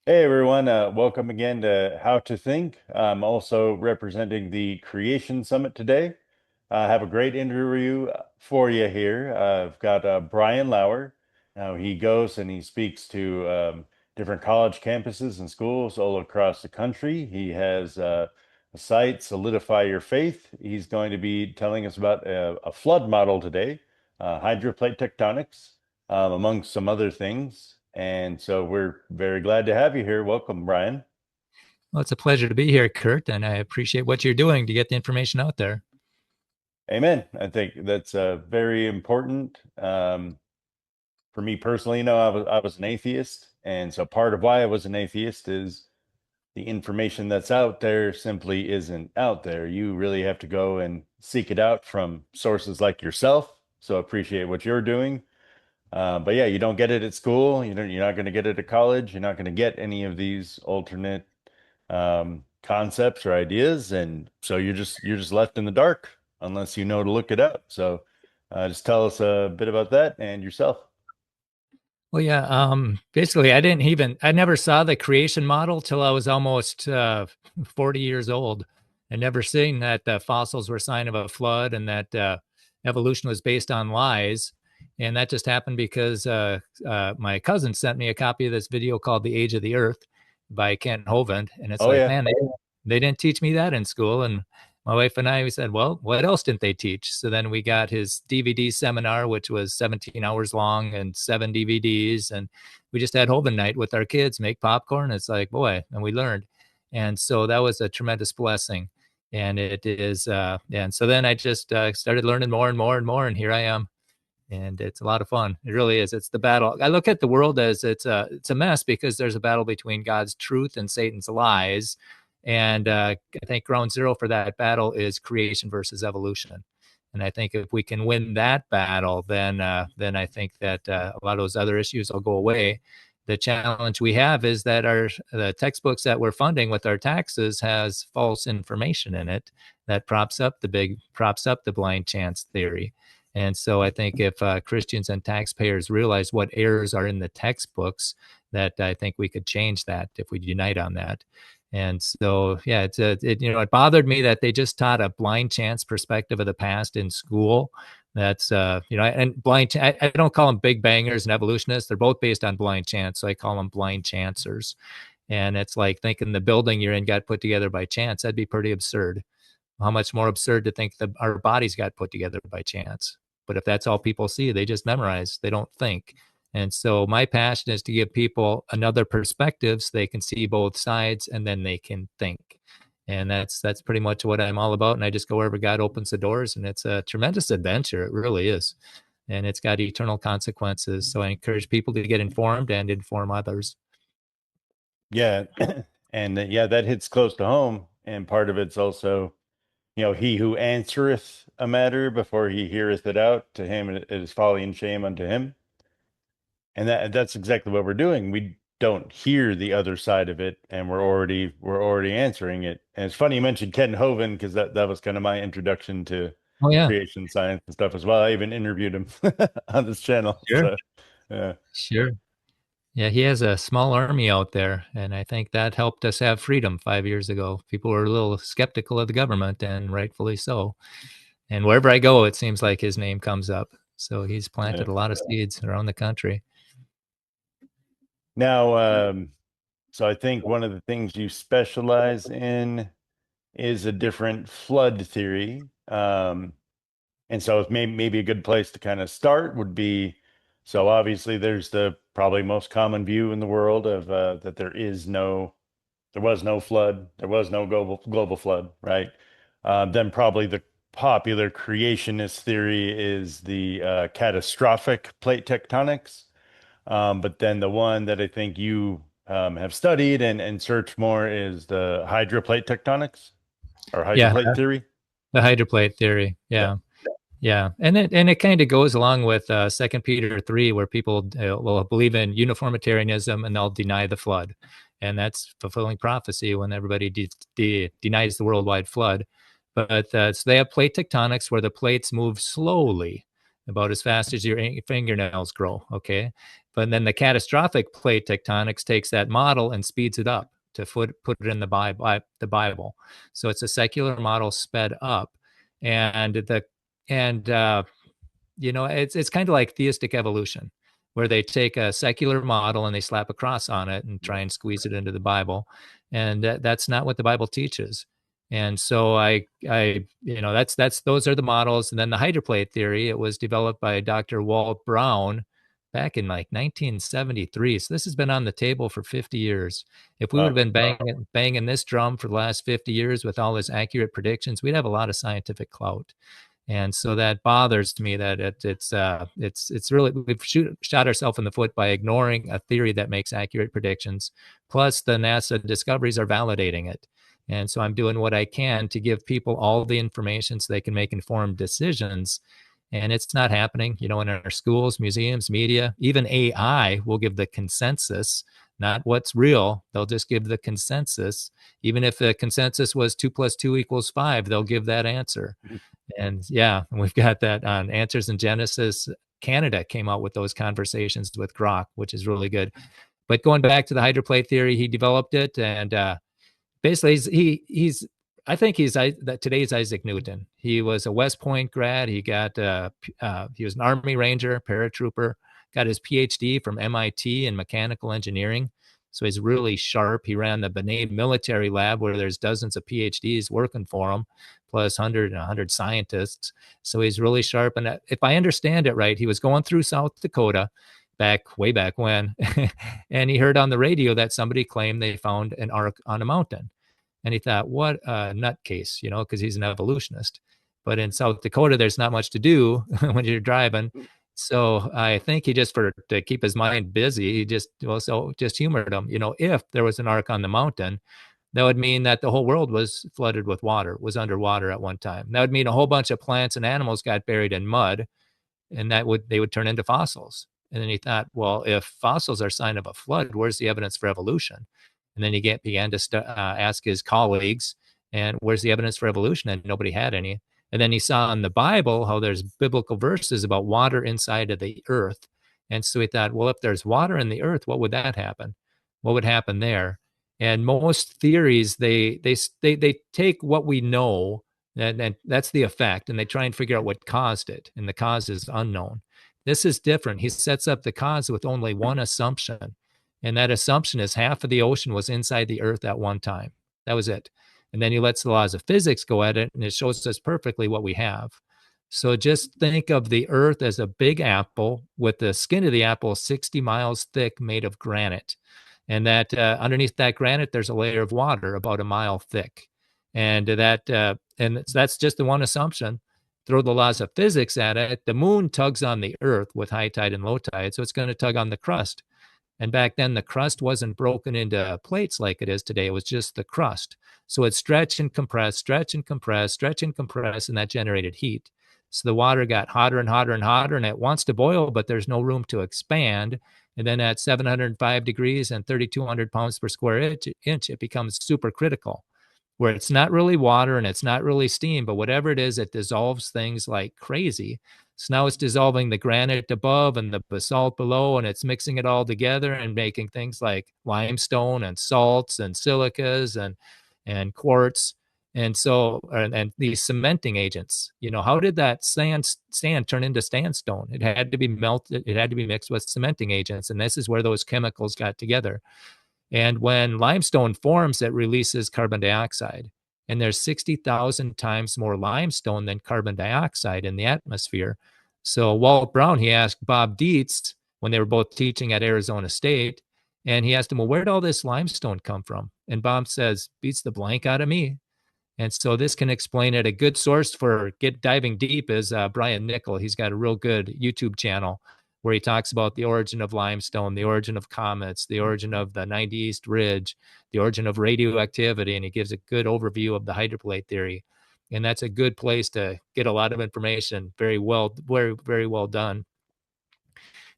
Hey everyone, welcome again to How to Think. I'm also representing the Creation Summit today. I have a great interview for you here. I've got Brian Lauer. Now he goes and he speaks to different college campuses and schools all across the country. He has a site, Solidify Your Faith. He's going to be telling us about a flood model today, hydroplate tectonics, among some other things. And so we're very glad to have you here. Welcome, Brian. Well, it's a pleasure to be here, Kurt, and I appreciate what you're doing to get the information out there. Amen. I think that's very important. For me personally, I was an atheist, and so part of why I was an atheist is the information that's out there simply isn't out there. You really have to go and seek it out from sources like yourself. So appreciate what you're doing. But yeah, you don't get it at school. You're not going to get it at college. You're not going to get any of these alternate concepts or ideas, and so you're just left in the dark unless you know to look it up. So just tell us a bit about that and yourself. Well, yeah, basically, I never saw the creation model till I was almost 40 years old. I never seen that fossils were a sign of a flood and that evolution was based on lies. And that just happened because my cousin sent me a copy of this video called The Age of the Earth by Kent Hovind. And it's Oh like, yeah. man, they didn't teach me that in school. And my wife and I, we said, well, what else didn't they teach? So then we got his DVD seminar, which was 17 hours long and 7 DVDs. And we just had Hovind night with our kids, make popcorn. It's like, boy, and we learned. And so that was a tremendous blessing. And it is, and so then I just started learning more and more and more. And here I am. And it's a lot of fun. It really is. It's the battle. I look at the world as it's a mess because there's a battle between God's truth and Satan's lies. And I think ground zero for that battle is creation versus evolution. And I think if we can win that battle, then I think that a lot of those other issues will go away. The challenge we have is that the textbooks that we're funding with our taxes has false information in it that props up the blind chance theory. And so I think if Christians and taxpayers realize what errors are in the textbooks, that I think we could change that if we unite on that. And so, yeah, it bothered me that they just taught a blind chance perspective of the past in school. That's and I don't call them big bangers and evolutionists. They're both based on blind chance, so I call them blind chancers. And it's like thinking the building you're in got put together by chance. That'd be pretty absurd. How much more absurd to think that our bodies got put together by chance. But if that's all people see, they just memorize, they don't think. And so my passion is to give people another perspective so they can see both sides and then they can think. And that's pretty much what I'm all about. And I just go wherever God opens the doors, and it's a tremendous adventure. It really is. And it's got eternal consequences. So I encourage people to get informed and inform others. Yeah. And yeah, that hits close to home. And part of it's also, he who answereth a matter before he heareth it out, to him it is folly and shame unto him. And that's exactly what we're doing. We don't hear the other side of it, and we're already answering it. And it's funny you mentioned Ken Hovind because that was kind of my introduction to Oh yeah, creation science and stuff as well. I even interviewed him on this channel. sure, So yeah. sure. Yeah, he has a small army out there, and I think that helped us have freedom 5 years ago. People were a little skeptical of the government, and rightfully so. And wherever I go, it seems like his name comes up. So he's Yeah. planted a lot of seeds around the country. Now, so I think one of the things you specialize in is a different flood theory. And so maybe a good place to kind of start would be, so obviously there's the probably most common view in the world of that there was no flood, there was no global flood, right? Then probably the popular creationist theory is the catastrophic plate tectonics. But then the one that I think you have studied and searched more is the hydroplate tectonics or Yeah, hydroplate theory. the hydroplate theory. Yeah. Yeah. Yeah, and it kind of goes along with Second Peter 3, where people will believe in uniformitarianism and they'll deny the flood, and that's fulfilling prophecy when everybody denies the worldwide flood. But so they have plate tectonics where the plates move slowly, about as fast as your fingernails grow. Okay, But then the catastrophic plate tectonics takes that model and speeds it up to put it in the Bible. So it's a secular model sped up, and the and it's kind of like theistic evolution, where they take a secular model and they slap a cross on it and try and squeeze it into the Bible, and that's not what the Bible teaches. And so that's those are the models. And then the hydroplate theory, it was developed by Dr. Walt Brown back in like 1973. So this has been on the table for 50 years. If we would have been banging this drum for the last 50 years with all his accurate predictions, we'd have a lot of scientific clout. And so that bothers me that it's really we've shot ourselves in the foot by ignoring a theory that makes accurate predictions. Plus, the NASA discoveries are validating it. And so I'm doing what I can to give people all the information so they can make informed decisions. And it's not happening, in our schools, museums, media, even AI will give the consensus, not what's real. They'll just give the consensus. Even if the consensus was 2 + 2 = 5, they'll give that answer. And yeah, we've got that on Answers in Genesis. Canada came out with those conversations with Grok, which is really good. But going back to the hydroplate theory, he developed it, and basically he's I think he's today's Isaac Newton. He was a West Point grad. He was an Army Ranger, paratrooper, got his PhD from MIT in mechanical engineering. So he's really sharp. He ran the Benet military lab where there's dozens of PhDs working for him, plus 100 scientists. So he's really sharp. And if I understand it right, he was going through South Dakota way back when, and he heard on the radio that somebody claimed they found an ark on a mountain. And he thought, what a nutcase, because he's an evolutionist. But in South Dakota, there's not much to do when you're driving. So I think he to keep his mind busy, he just humored him. If there was an ark on the mountain, that would mean that the whole world was flooded with water, was underwater at one time. That would mean a whole bunch of plants and animals got buried in mud, and they would turn into fossils. And then he thought, well, if fossils are a sign of a flood, where's the evidence for evolution? And then he began to ask his colleagues, and where's the evidence for evolution? And nobody had any. And then he saw in the Bible how there's biblical verses about water inside of the earth. And so he thought, well, if there's water in the earth, what would that happen? What would happen there? And most theories, they take what we know, and that's the effect, and they try and figure out what caused it. And the cause is unknown. This is different. He sets up the cause with only one assumption. And that assumption is half of the ocean was inside the earth at one time. That was it. And then he lets the laws of physics go at it, and it shows us perfectly what we have. So just think of the earth as a big apple with the skin of the apple 60 miles thick, made of granite. And that underneath that granite, there's a layer of water about a mile thick. And that's just the one assumption. Throw the laws of physics at it. The moon tugs on the earth with high tide and low tide, so it's going to tug on the crust. And back then, the crust wasn't broken into plates like it is today. It was just the crust. So it stretched and compressed, stretch and compress, stretch and compress, and that generated heat. So the water got hotter and hotter and hotter, and it wants to boil, but there's no room to expand. And then at 705 degrees and 3,200 pounds per square inch, it becomes supercritical, where it's not really water and it's not really steam, but whatever it is, it dissolves things like crazy. So now it's dissolving the granite above and the basalt below, and it's mixing it all together and making things like limestone and salts and silicas and quartz. And so, and these cementing agents, how did that sand turn into sandstone? It had to be melted. It had to be mixed with cementing agents. And this is where those chemicals got together. And when limestone forms, it releases carbon dioxide. And there's 60,000 times more limestone than carbon dioxide in the atmosphere. So Walt Brown, he asked Bob Dietz when they were both teaching at Arizona State, and he asked him, well, where'd all this limestone come from? And Bob says, beats the blank out of me. And so this can explain it. A good source for diving deep is Brian Nickel. He's got a real good YouTube channel where he talks about the origin of limestone, the origin of comets, the origin of the 90 East Ridge, the origin of radioactivity, and he gives a good overview of the hydroplate theory. And that's a good place to get a lot of information. Very well done.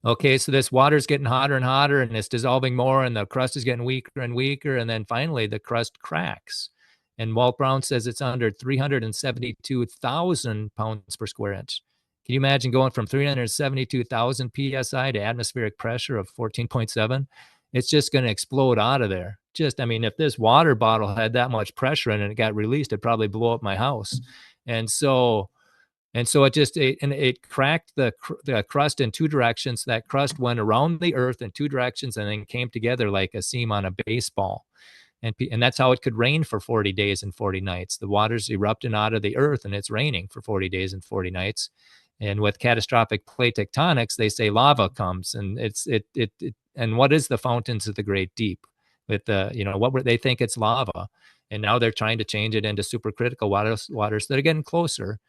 Okay, so this water's getting hotter and hotter, and it's dissolving more, and the crust is getting weaker and weaker, and then finally the crust cracks. And Walt Brown says it's under 372,000 pounds per square inch. Can you imagine going from 372,000 psi to atmospheric pressure of 14.7? It's just going to explode out of there. Just, I mean, if this water bottle had that much pressure in it and it got released, it'd probably blow up my house. And so, it cracked the crust in two directions. That crust went around the earth in two directions and then came together like a seam on a baseball. And that's how it could rain for 40 days and 40 nights. The water's erupting out of the earth and it's raining for 40 days and 40 nights. And with catastrophic plate tectonics, they say lava comes, and and what is the fountains of the great deep? With they think it's lava, and now they're trying to change it into supercritical waters that are getting closer.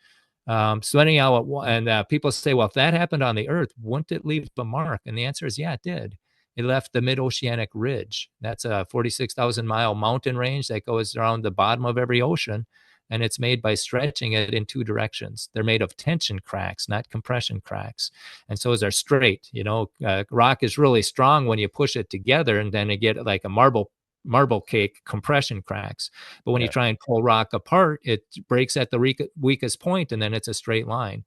So anyhow, and people say, well, if that happened on the Earth, wouldn't it leave a mark? And the answer is, yeah, it did. It left the mid-oceanic ridge. That's a 46,000-mile mountain range that goes around the bottom of every ocean, and it's made by stretching it in two directions. They're made of tension cracks, not compression cracks. And so they're straight. Rock is really strong when you push it together, and then you get like a marble cake compression cracks. But when you try and pull rock apart, it breaks at the weakest point, and then it's a straight line.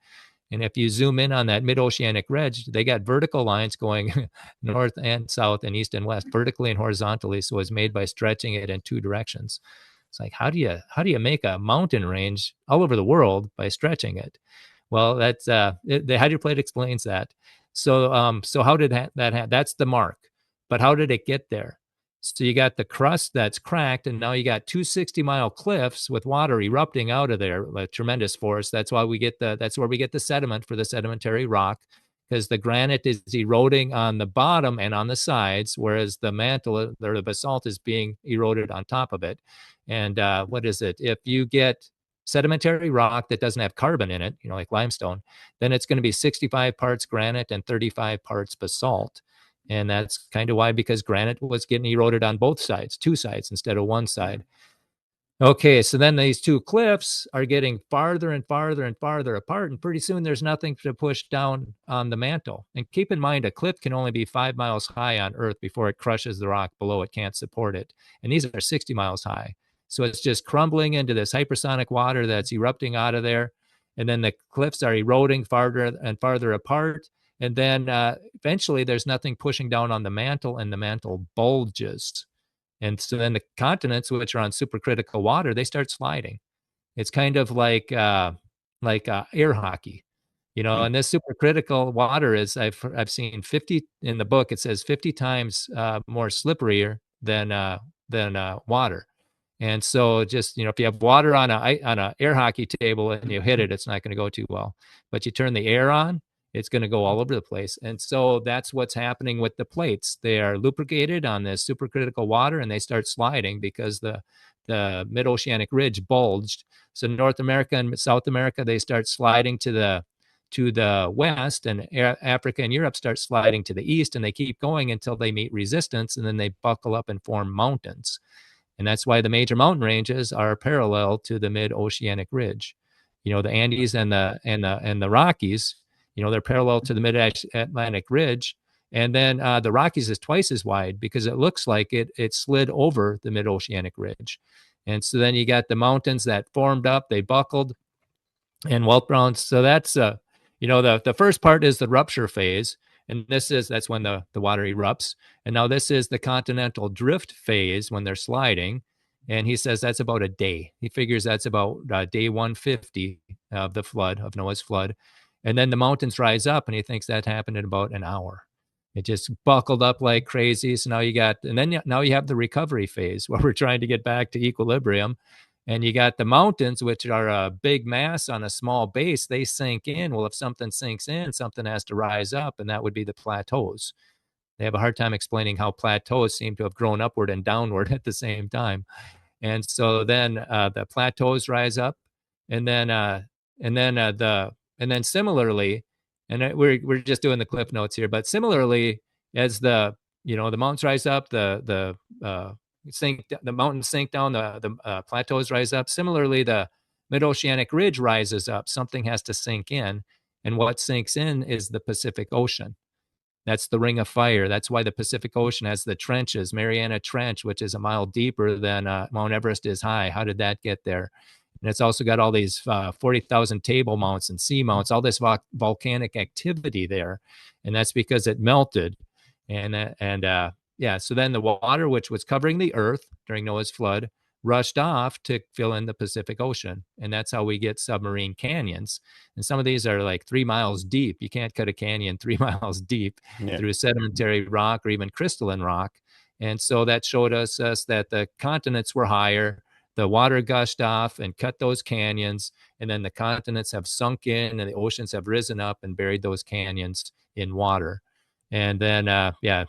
And if you zoom in on that mid-oceanic ridge, they got vertical lines going north and south and east and west, vertically and horizontally. So it's made by stretching it in two directions. It's like, how do you make a mountain range all over the world by stretching it? Well, that's the hydroplate explains that. So how did that happen? That's the mark. But how did it get there? So you got the crust that's cracked, and now you got 260-mile cliffs with water erupting out of there, a tremendous force. That's why that's where we get the sediment for the sedimentary rock, because the granite is eroding on the bottom and on the sides, whereas the mantle or the basalt is being eroded on top of it. And what is it? If you get sedimentary rock that doesn't have carbon in it, like limestone, then it's going to be 65 parts granite and 35 parts basalt. And that's kind of why, because granite was getting eroded on both sides, two sides instead of one side. Okay, so then these two cliffs are getting farther and farther and farther apart, and pretty soon there's nothing to push down on the mantle. And keep in mind, a cliff can only be 5 miles high on Earth before it crushes the rock below. It can't support it. And these are 60 miles high. So it's just crumbling into this hypersonic water that's erupting out of there. And then the cliffs are eroding farther and farther apart. And then eventually there's nothing pushing down on the mantle, and the mantle bulges. And so then the continents, which are on supercritical water, they start sliding. It's kind of like air hockey, And this supercritical water is, I've seen 50 in the book. It says 50 times more slipperier than water. And so just, if you have water on a air hockey table and you hit it, it's not going to go too well. But you turn the air on, it's going to go all over the place. And so that's what's happening with the plates. They are lubricated on this supercritical water, and they start sliding because the mid-oceanic ridge bulged. So North America and South America, they start sliding to the west, and Africa and Europe start sliding to the east, and they keep going until they meet resistance, and then they buckle up and form mountains. And that's why the major mountain ranges are parallel to the mid-oceanic ridge. The Andes and the Rockies, they're parallel to the mid-Atlantic ridge. And then the Rockies is twice as wide because it looks like it slid over the mid-oceanic ridge. And so then you got the mountains that formed up, they buckled, and Walt Brown. So that's the first part is the rupture phase. And that's when the water erupts. And now this is the continental drift phase when they're sliding. And he says that's about a day. He figures that's about day 150 of the flood, of Noah's flood. And then the mountains rise up, and he thinks that happened in about an hour. It just buckled up like crazy. So now you have the recovery phase where we're trying to get back to equilibrium. And you got the mountains, which are a big mass on a small base. They sink in. Well, if something sinks in, something has to rise up, and that would be the plateaus. They have a hard time explaining how plateaus seem to have grown upward and downward at the same time. And so then the plateaus rise up, and then similarly, and we're just doing the cliff notes here, but similarly, as the mountains rise up, the mountains sink down, the plateaus rise up. Similarly, the mid-oceanic ridge rises up. Something has to sink in, and what sinks in is the Pacific Ocean. That's the Ring of Fire. That's why the Pacific Ocean has the trenches, Mariana Trench, which is a mile deeper than Mount Everest is high. How did that get there? and it's also got all these 40,000 table mounts and sea mounts, all this volcanic activity there, and that's because it melted, and yeah. So then the water, which was covering the earth during Noah's flood, rushed off to fill in the Pacific Ocean, and that's how we get submarine canyons. And some of these are like 3 miles deep. You can't cut a canyon 3 miles deep Yeah. through sedimentary rock or even crystalline rock. And so that showed us that the continents were higher. The water gushed off and cut those canyons, and then the continents have sunk in, and the oceans have risen up and buried those canyons in water. And then, yeah,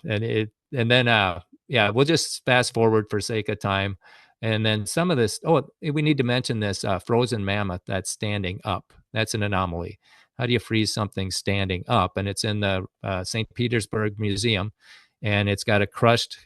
we'll just fast forward for sake of time. And then some of this, oh, we need to mention this frozen mammoth that's standing up. That's an anomaly. How do you freeze something standing up? And it's in the St. Petersburg Museum, and it's got a crushed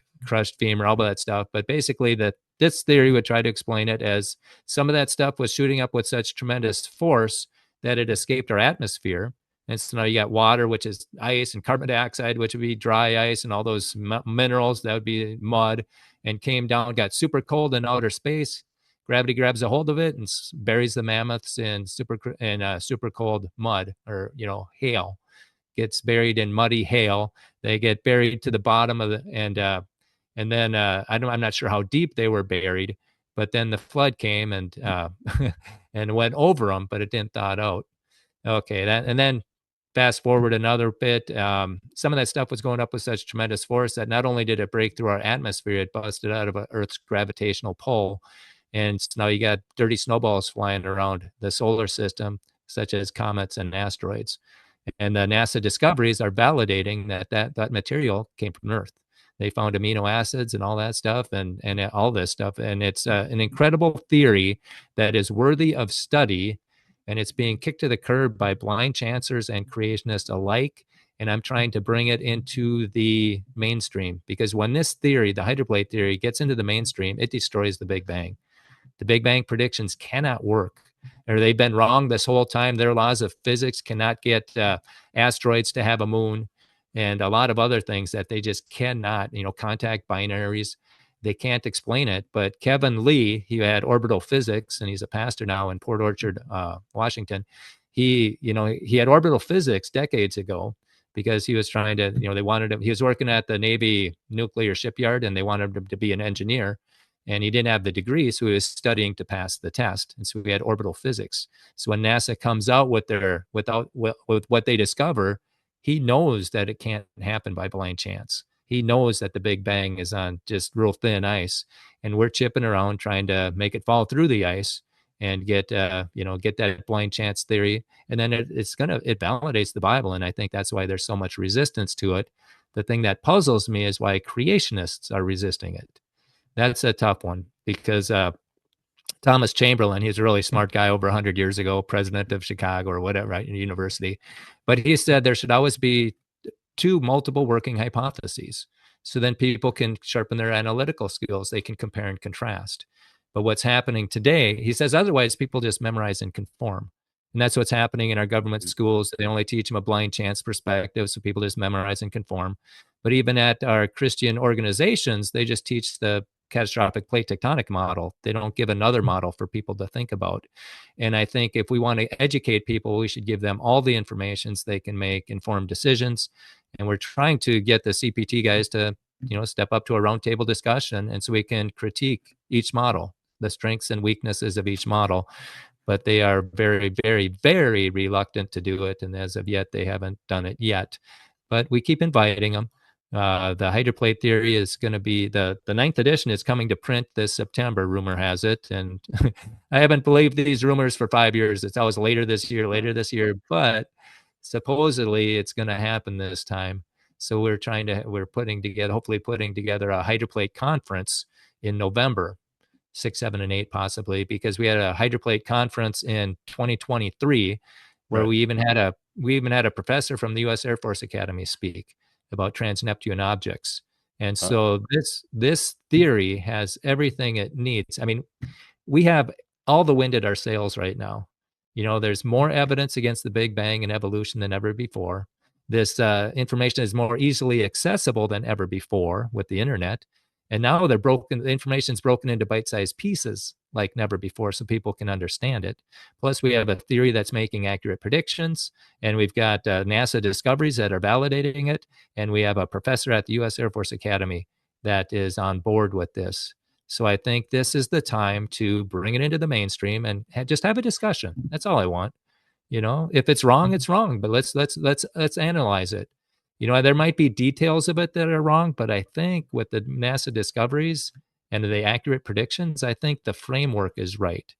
femur, all that stuff. But basically, this theory would try to explain it as some of that stuff was shooting up with such tremendous force that it escaped our atmosphere. And so now you got water, which is ice, and carbon dioxide, which would be dry ice, and all those minerals, that would be mud, and came down, got super cold in outer space. Gravity grabs a hold of it and buries the mammoths in super cold mud, or hail. Gets buried in muddy hail. They get buried to the bottom of the and then I'm not sure how deep they were buried, but then the flood came and and went over them, but it didn't thaw out. Okay, and then fast forward another bit. Some of that stuff was going up with such tremendous force that not only did it break through our atmosphere, it busted out of Earth's gravitational pull. And now you got dirty snowballs flying around the solar system, such as comets and asteroids. And the NASA discoveries are validating that material came from Earth. They found amino acids and all that stuff, and all this stuff. And it's an incredible theory that is worthy of study, and it's being kicked to the curb by blind chancers and creationists alike. And I'm trying to bring it into the mainstream, because when this theory, the hydroplate theory, gets into the mainstream, it destroys the Big Bang. The Big Bang predictions cannot work, or they've been wrong this whole time. Their laws of physics cannot get asteroids to have a moon, and a lot of other things that they just cannot, contact binaries. They can't explain it. But Kevin Lee, he had orbital physics, and he's a pastor now in Port Orchard, Washington. He had orbital physics decades ago, because he was trying to, he was working at the Navy nuclear shipyard, and they wanted him to be an engineer, and he didn't have the degree, so he was studying to pass the test. And so we had orbital physics. So when NASA comes out with with what they discover, he knows that it can't happen by blind chance. He knows that the Big Bang is on just real thin ice, and we're chipping around trying to make it fall through the ice and get that blind chance theory. And then it validates the Bible, and I think that's why there's so much resistance to it. The thing that puzzles me is why creationists are resisting it. That's a tough one, because Thomas Chamberlain, he's a really smart guy over 100 years ago, president of Chicago or whatever, right, university. But he said there should always be two multiple working hypotheses. So then people can sharpen their analytical skills. They can compare and contrast. But what's happening today, he says, otherwise people just memorize and conform. And that's what's happening in our government schools. They only teach them a blind chance perspective, so people just memorize and conform. But even at our Christian organizations, they just teach the catastrophic plate tectonic model. They don't give another model for people to think about. And I think if we want to educate people, we should give them all the information so they can make informed decisions. And we're trying to get the CPT guys to, step up to a roundtable discussion, and so we can critique each model, the strengths and weaknesses of each model. But they are very, very, very reluctant to do it. And as of yet, they haven't done it yet. But we keep inviting them. The hydroplate theory is going to be the ninth edition is coming to print this September, rumor has it. And I haven't believed these rumors for 5 years. It's always later this year, but supposedly it's going to happen this time. So we're hopefully putting together a hydroplate conference in November, 6, 7, and 8, possibly, because we had a hydroplate conference in 2023 where Right. we even had a professor from the U.S. Air Force Academy speak about trans-Neptune objects. And so this theory has everything it needs. I mean, we have all the wind at our sails right now. There's more evidence against the Big Bang and evolution than ever before. This information is more easily accessible than ever before with the internet. And now they're broken, the information's broken into bite-sized pieces like never before so people can understand it. Plus, we have a theory that's making accurate predictions, and we've got NASA discoveries that are validating it, and we have a professor at the U.S. Air Force Academy that is on board with this. So I think this is the time to bring it into the mainstream and just have a discussion. That's all I want. If it's wrong, it's wrong, but let's analyze it. There might be details of it that are wrong, but I think with the NASA discoveries and the accurate predictions, I think the framework is right.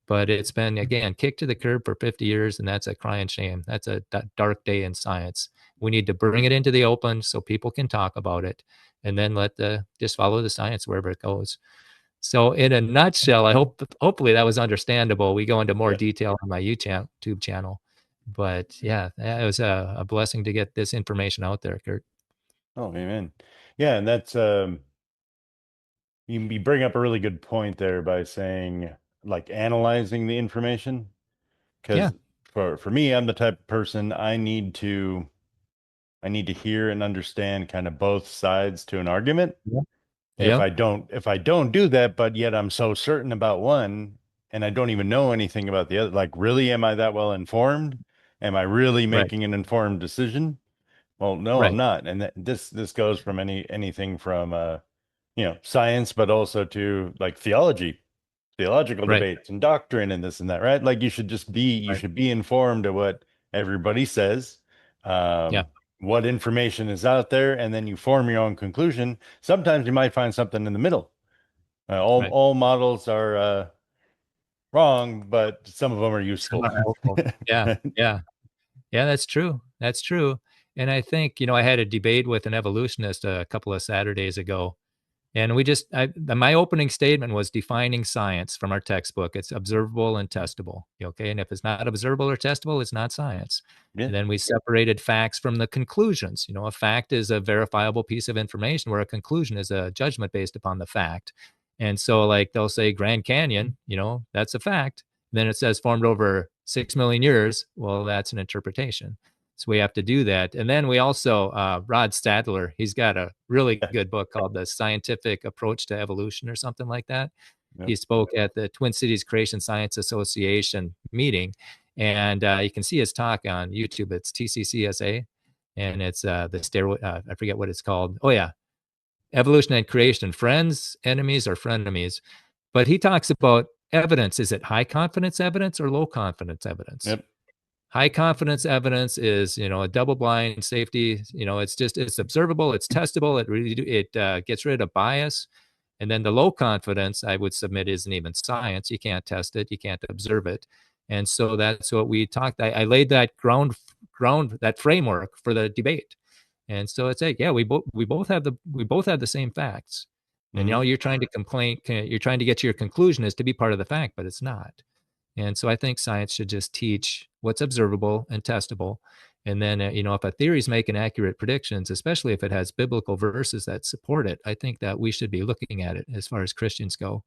But it's been, again, kicked to the curb for 50 years, and that's a crying shame. That's a dark day in science. We need to bring it into the open so people can talk about it, and then just follow the science wherever it goes. So in a nutshell, hopefully that was understandable. We go into more Yeah. detail on my YouTube channel, but yeah, it was a blessing to get this information out there, Kurt. Oh, amen. Yeah, and that's you bring up a really good point there by saying like analyzing the information. Yeah. Because for me, I'm the type of person I need to hear and understand kind of both sides to an argument. Yeah. Yep. If I don't do that, but yet I'm so certain about one and I don't even know anything about the other, like really, am I that well informed? Am I really Right. making an informed decision? Well, no, I'm Right. not. And this goes from anything from science, but also to like theological Right. debates and doctrine and this and that, right? Like you Right. should be informed of what everybody says, Yeah. what information is out there, and then you form your own conclusion. Sometimes you might find something in the middle. Right. All models are wrong, but some of them are Some useful. are helpful. Yeah. Yeah. Yeah, that's true. That's true. And I think, I had a debate with an evolutionist a couple of Saturdays ago. And my opening statement was defining science from our textbook. It's observable and testable. Okay. And if it's not observable or testable, it's not science. Yeah. And then we separated facts from the conclusions. A fact is a verifiable piece of information, where a conclusion is a judgment based upon the fact. And so, like, they'll say Grand Canyon, that's a fact. Then it says formed over 6 million years. Well, that's an interpretation. So we have to do that. And then we also, Rod Stadler, he's got a really Yeah. good book called The Scientific Approach to Evolution or something like that. Yep. He spoke at the Twin Cities Creation Science Association meeting. And you can see his talk on YouTube. It's TCCSA. And it's the steroid, I forget what it's called. Oh, yeah. Evolution and Creation, Friends, Enemies, or Frenemies. But he talks about evidence. Is it high confidence evidence or low confidence evidence? Yep. High confidence evidence is, a double blind safety. It's observable, it's testable, it gets rid of bias. And then the low confidence, I would submit, isn't even science. You can't test it, you can't observe it. And so that's what we talked. I laid that that framework for the debate. And so it's like, yeah, we both have the same facts. And Hmm. you're trying to you're trying to get to your conclusion is to be part of the fact, but it's not. And so I think science should just teach what's observable and testable. And then, if a theory is making accurate predictions, especially if it has biblical verses that support it, I think that we should be looking at it as far as Christians go.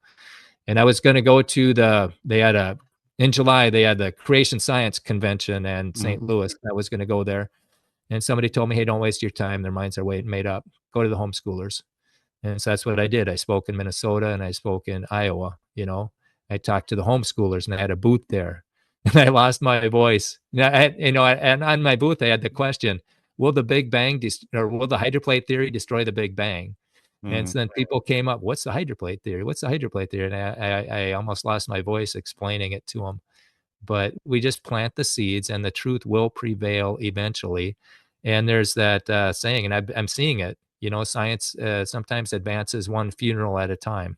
And I was going to go to in July, they had the Creation Science Convention in Hmm. St. Louis. I was going to go there. And somebody told me, hey, don't waste your time. Their minds are made up. Go to the homeschoolers. And so that's what I did. I spoke in Minnesota and I spoke in Iowa. I talked to the homeschoolers and I had a booth there and I lost my voice. And on my booth, I had the question, will the Big Bang or will the hydroplate theory destroy the Big Bang? And Hmm. so then people came up, what's the hydroplate theory? What's the hydroplate theory? And I almost lost my voice explaining it to them. But we just plant the seeds and the truth will prevail eventually. And there's that saying, and I'm seeing it, science sometimes advances one funeral at a time.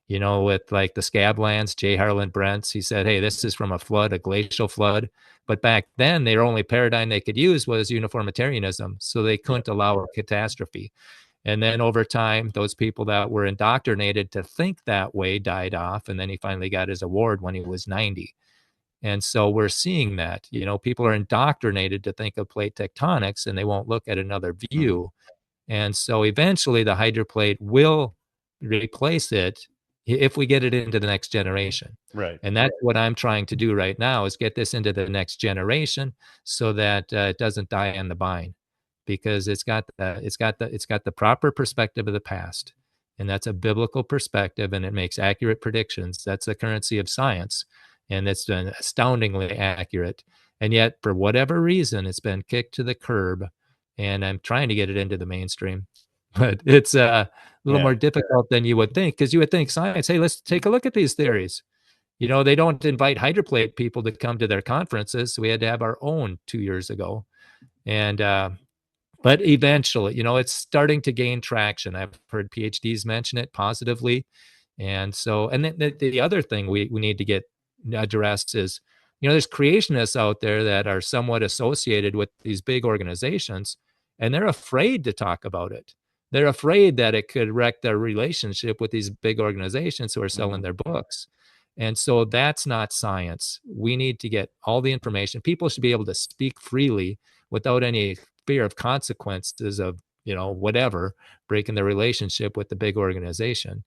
With like the scab lands, J. Harlan Brents, he said, hey, this is from a flood, a glacial flood. But back then, their only paradigm they could use was uniformitarianism. So they Yeah. couldn't allow a catastrophe. And then over time, those people that were indoctrinated to think that way died off. And then he finally got his award when he was 90. And so we're seeing that, people are indoctrinated to think of plate tectonics and they won't look at another Hmm. view. And so eventually the hydroplate will replace it if we get it into the next generation. Right. And that's what I'm trying to do right now is get this into the next generation so that it doesn't die on the vine because it's got the proper perspective of the past. and that's a biblical perspective, and it makes accurate predictions. That's the currency of science, and it's been astoundingly accurate. And yet, for whatever reason, it's been kicked to the curb, and I'm trying to get it into the mainstream. But it's a little more Yeah. difficult than you would think, because you would think science, hey, let's take a look at these theories. They don't invite hydroplate people to come to their conferences. So we had to have our own 2 years ago. And but eventually, it's starting to gain traction. I've heard PhDs mention it positively. And so, and then the other thing we need to get addressed is, there's creationists out there that are somewhat associated with these big organizations, and they're afraid to talk about it. They're afraid that it could wreck their relationship with these big organizations who are selling Mhm. their books. And so that's not science. We need to get all the information. People should be able to speak freely without any fear of consequences of, whatever, breaking their relationship with the big organization.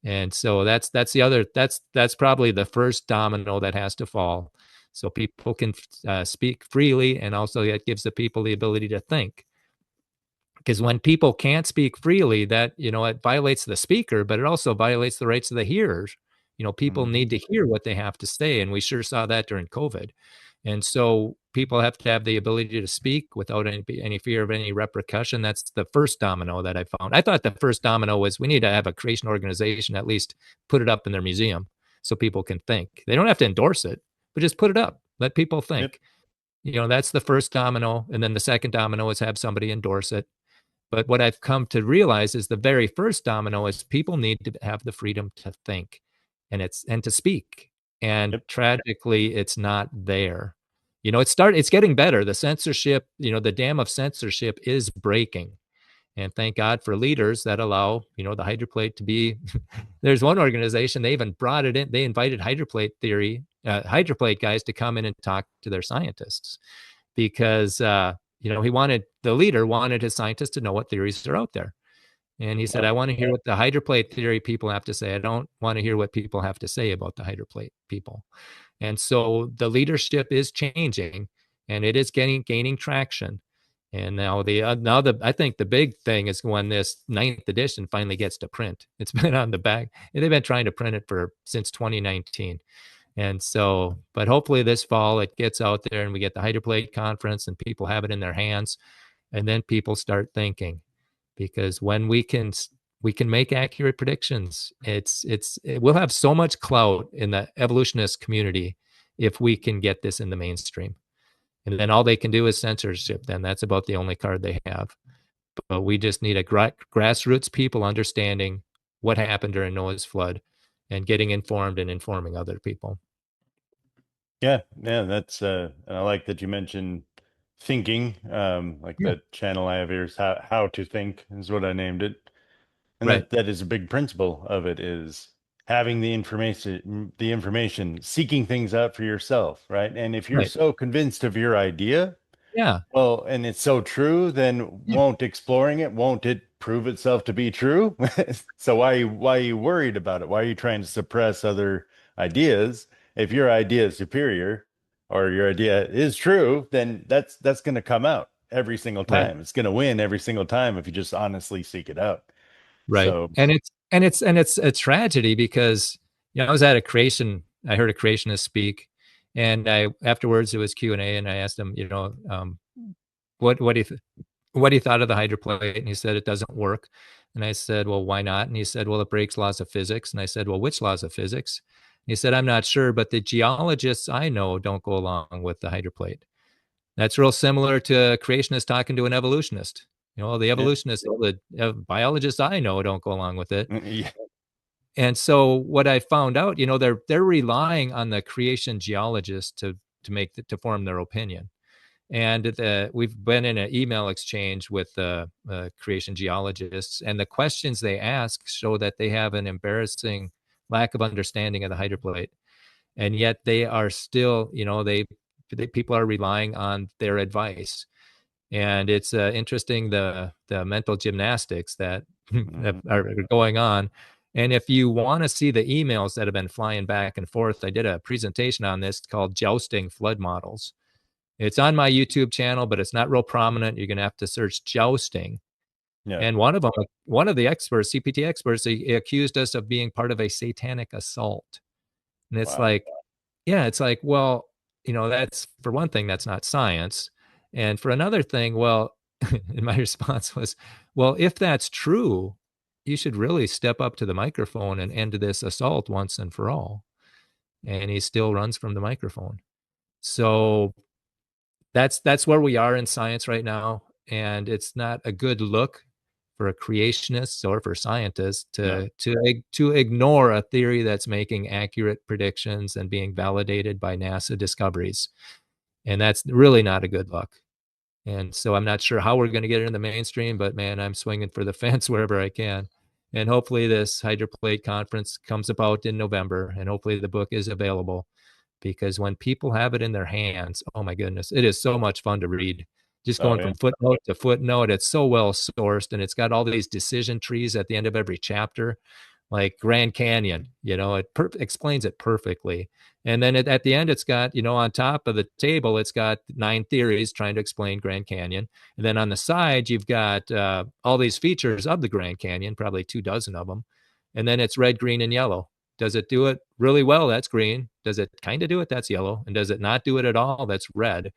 And so that's the other that's probably the first domino that has to fall, so people can speak freely, and also that gives the people the ability to think. Because when people can't speak freely, that it violates the speaker, but it also violates the rights of the hearers. People Mhm. need to hear what they have to say, and we sure saw that during COVID. And so people have to have the ability to speak without any fear of any repercussion. That's the first domino that I found. I thought the first domino was we need to have a creation organization at least put it up in their museum so people can think. They don't have to endorse it, but just put it up. Let people Yep. think. That's the first domino. And then the second domino is have somebody endorse it. But what I've come to realize is the very first domino is people need to have the freedom to think, and to speak. And Yep. tragically, it's not there. It's getting better. The censorship, the dam of censorship is breaking. And thank God for leaders that allow, the hydroplate to be. There's one organization, they even brought it in. They invited hydroplate guys to come in and talk to their scientists, because the leader wanted his scientists to know what theories are out there. And he said, Wow. I want to hear what the hydroplate theory people have to say. I don't want to hear what people have to say about the hydroplate people. And so the leadership is changing, and it is gaining traction. And now I think the big thing is when this ninth edition finally gets to print. It's been on the back. They've been trying to print it since 2019. And so, but hopefully this fall it gets out there and we get the hydroplate conference and people have it in their hands, and then people start thinking. Because when we can make accurate predictions, we'll have so much clout in the evolutionist community if we can get this in the mainstream. And then all they can do is censorship. Then that's about the only card they have. But we just need a grassroots people understanding what happened during Noah's flood and getting informed and informing other people. Yeah. Yeah. That's and I like that you mentioned thinking. Like Yeah. the channel I have here is how to think is what I named it. And Right. that is a big principle of it is having the information, seeking things out for yourself, right? And if you're Right. so convinced of your idea, Yeah. well, and it's so true, then Yeah. won't it prove itself to be true? So why are you worried about it? Why are you trying to suppress other ideas? If your idea is superior or your idea is true, then that's going to come out every single Right. time. It's going to win every single time if you just honestly seek it out. Right. So, And it's a tragedy because I was at a creation. I heard a creationist speak, and I afterwards it was Q&A, and I asked him, what what he thought of the hydroplate, and he said it doesn't work. And I said, well, why not? And he said, well, it breaks laws of physics. And I said, well, which laws of physics? And he said, I'm not sure, but the geologists I know don't go along with the hydroplate. That's real similar to a creationist talking to an evolutionist. The yeah, evolutionists, all the biologists I know don't go along with it. yeah, And so what I found out, they're relying on the creation geologists to form their opinion. And we've been in an email exchange with creation geologists, and the questions they ask show that they have an embarrassing lack of understanding of the hydroplate, and yet they are still, people are relying on their advice. And it's interesting the mental gymnastics that mhm, are going on. And if you want to see the emails that have been flying back and forth, I did a presentation on this called Jousting Flood Models. It's on my YouTube channel, but it's not real prominent. You're going to have to search jousting. Yeah. And one of the experts, CPT experts, he accused us of being part of a satanic assault. And it's Wow. like, yeah, it's like, well, that's for one thing, that's not science. And for another thing, well, and my response was, well, if that's true, you should really step up to the microphone and end this assault once and for all. And he still runs from the microphone. So that's where we are in science right now. And it's not a good look for creationists or for scientists No. to ignore a theory that's making accurate predictions and being validated by NASA discoveries. And that's really not a good look. And so I'm not sure how we're going to get it in the mainstream, but man, I'm swinging for the fence wherever I can. And hopefully this hydroplate conference comes about in November, and hopefully the book is available, because when people have it in their hands, oh my goodness, it is so much fun to read. Just Oh going yeah. from footnote to footnote, it's so well sourced, and it's got all these decision trees at the end of every chapter, like Grand Canyon. It explains it perfectly. And then at the end, it's got, on top of the table, it's got 9 theories trying to explain Grand Canyon. And then on the side, you've got all these features of the Grand Canyon, probably 24 of them. And then it's red, green, and yellow. Does it do it really well? That's green. Does it kind of do it? That's yellow. And does it not do it at all? That's red.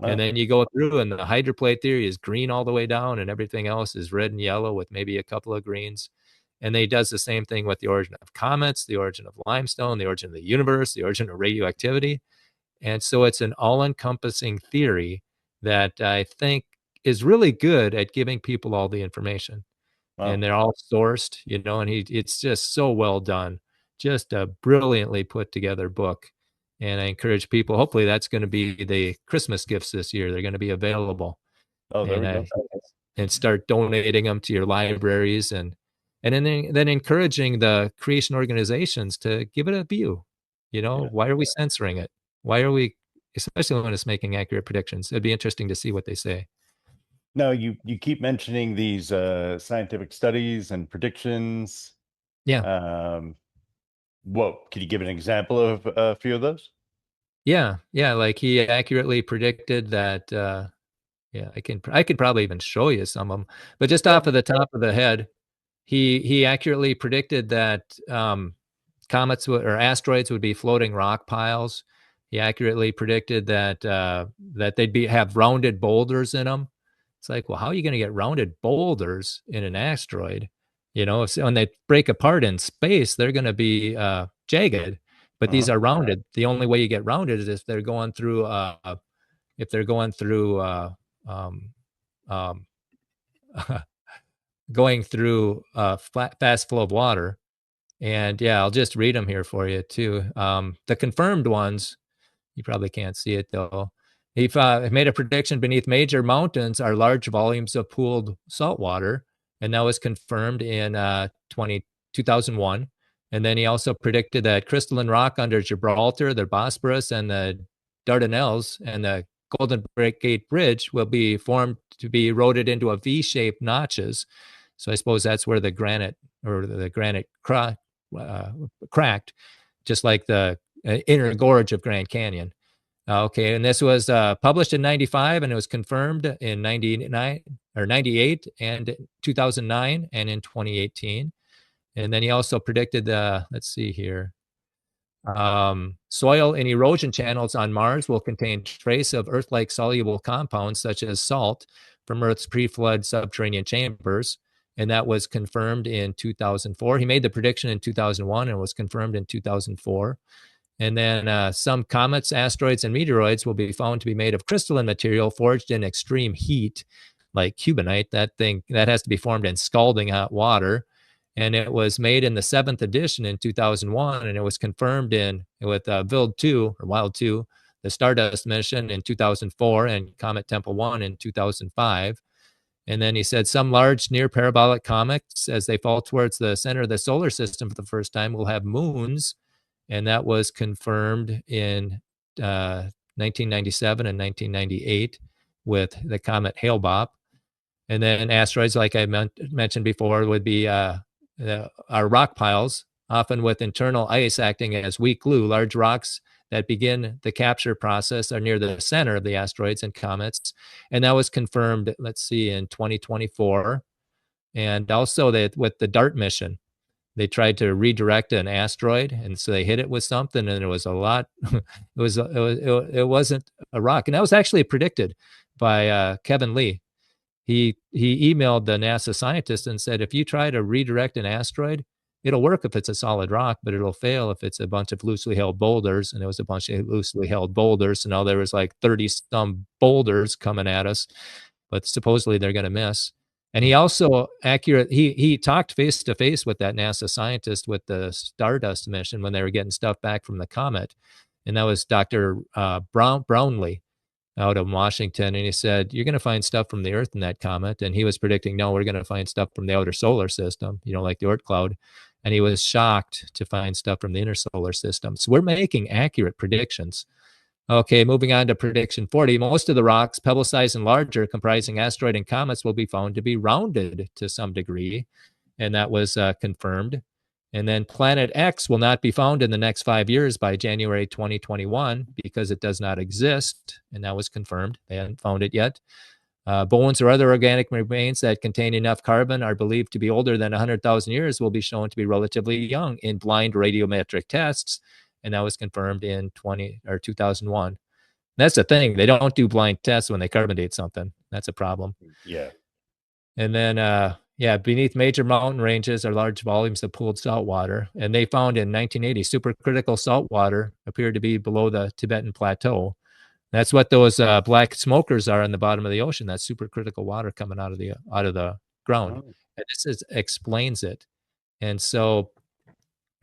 And Wow. then you go through, and the hydroplate theory is green all the way down, and everything else is red and yellow with maybe a couple of greens. And then he does the same thing with the origin of comets, the origin of limestone, the origin of the universe, the origin of radioactivity. And so it's an all encompassing theory that I think is really good at giving people all the information. And Wow. they're all sourced, and it's just so well done. Just a brilliantly put together book. And I encourage people, hopefully that's going to be the Christmas gifts this year. They're going to be available. Oh, there And we go. and start donating them to your libraries, and then encouraging the creation organizations to give it a view. Yeah. Why are we censoring it? Why are we, especially when it's making accurate predictions? It'd be interesting to see what they say. No, you keep mentioning these scientific studies and predictions. Yeah. Um, whoa, could you give an example of a few of those? Yeah, like he accurately predicted that yeah, I could probably even show you some of them, but just Yeah. off of the top of the head, he accurately predicted that comets or asteroids would be floating rock piles. He accurately predicted that that they'd have rounded boulders in them. It's like, well, how are you going to get rounded boulders in an asteroid? When they break apart in space, they're going to be jagged, but these Uh-huh. are rounded. The only way you get rounded is if they're going through if they're going through um, um, going through fast flow of water. And yeah, I'll just read them here for you too. The confirmed ones, you probably can't see it though. He made a prediction: beneath major mountains are large volumes of pooled salt water, and that was confirmed in 2001. And then he also predicted that crystalline rock under Gibraltar, the Bosporus, and the Dardanelles, and the Golden Gate Bridge will be formed to be eroded into a V-shaped notches. So I suppose that's where the granite cracked, just like the inner gorge of Grand Canyon. Okay, and this was published in 95, and it was confirmed in 99 or 98 and 2009 and in 2018. And then he also predicted let's see here. Soil and erosion channels on Mars will contain trace of Earth-like soluble compounds such as salt from Earth's pre-flood subterranean chambers, and that was confirmed in 2004. He made the prediction in 2001 and was confirmed in 2004. And then some comets, asteroids, and meteoroids will be found to be made of crystalline material forged in extreme heat, like cubonite. That thing that has to be formed in scalding hot water. And it was made in the 7th edition in 2001, and it was confirmed in with Wild 2 or Wild 2, the Stardust mission in 2004, and Comet Temple 1 in 2005. And then he said some large near parabolic comets, as they fall towards the center of the solar system for the first time, will have moons, and that was confirmed in 1997 and 1998 with the comet Hale-Bopp. And then asteroids, like I mentioned before, would be our rock piles, often with internal ice acting as weak glue. Large rocks that begin the capture process are near the center of the asteroids and comets. And that was confirmed, let's see, in 2024. And also that with the DART mission, they tried to redirect an asteroid, and so they hit it with something, and it was a lot. It wasn't a rock, and that was actually predicted by Kevin Lee. He emailed the NASA scientist and said, if you try to redirect an asteroid, it'll work if it's a solid rock, but it'll fail if it's a bunch of loosely held boulders. And it was a bunch of loosely held boulders. So now there was like 30 some boulders coming at us, but supposedly they're going to miss. And he also he talked face to face with that NASA scientist with the Stardust mission when they were getting stuff back from the comet. And that was Dr. Brownlee out of Washington. And he said, you're going to find stuff from the Earth in that comet. And he was predicting, no, we're going to find stuff from the outer solar system, like the Oort cloud. And he was shocked to find stuff from the inner solar system. So we're making accurate predictions. Okay, moving on to prediction 40. Most of the rocks, pebble size and larger, comprising asteroid and comets, will be found to be rounded to some degree. And that was confirmed. And then Planet X will not be found in the next 5 years by January 2021 because it does not exist. And that was confirmed. They hadn't found it yet. Bones or other organic remains that contain enough carbon are believed to be older than 100,000 years will be shown to be relatively young in blind radiometric tests. And that was confirmed in 2001. That's the thing. They don't do blind tests when they carbon date something. That's a problem. Yeah. And then, beneath major mountain ranges are large volumes of pooled salt water. And they found in 1980 supercritical salt water appeared to be below the Tibetan Plateau. That's what those black smokers are in the bottom of the ocean. That's supercritical water coming out of the ground. Oh, And explains it. And so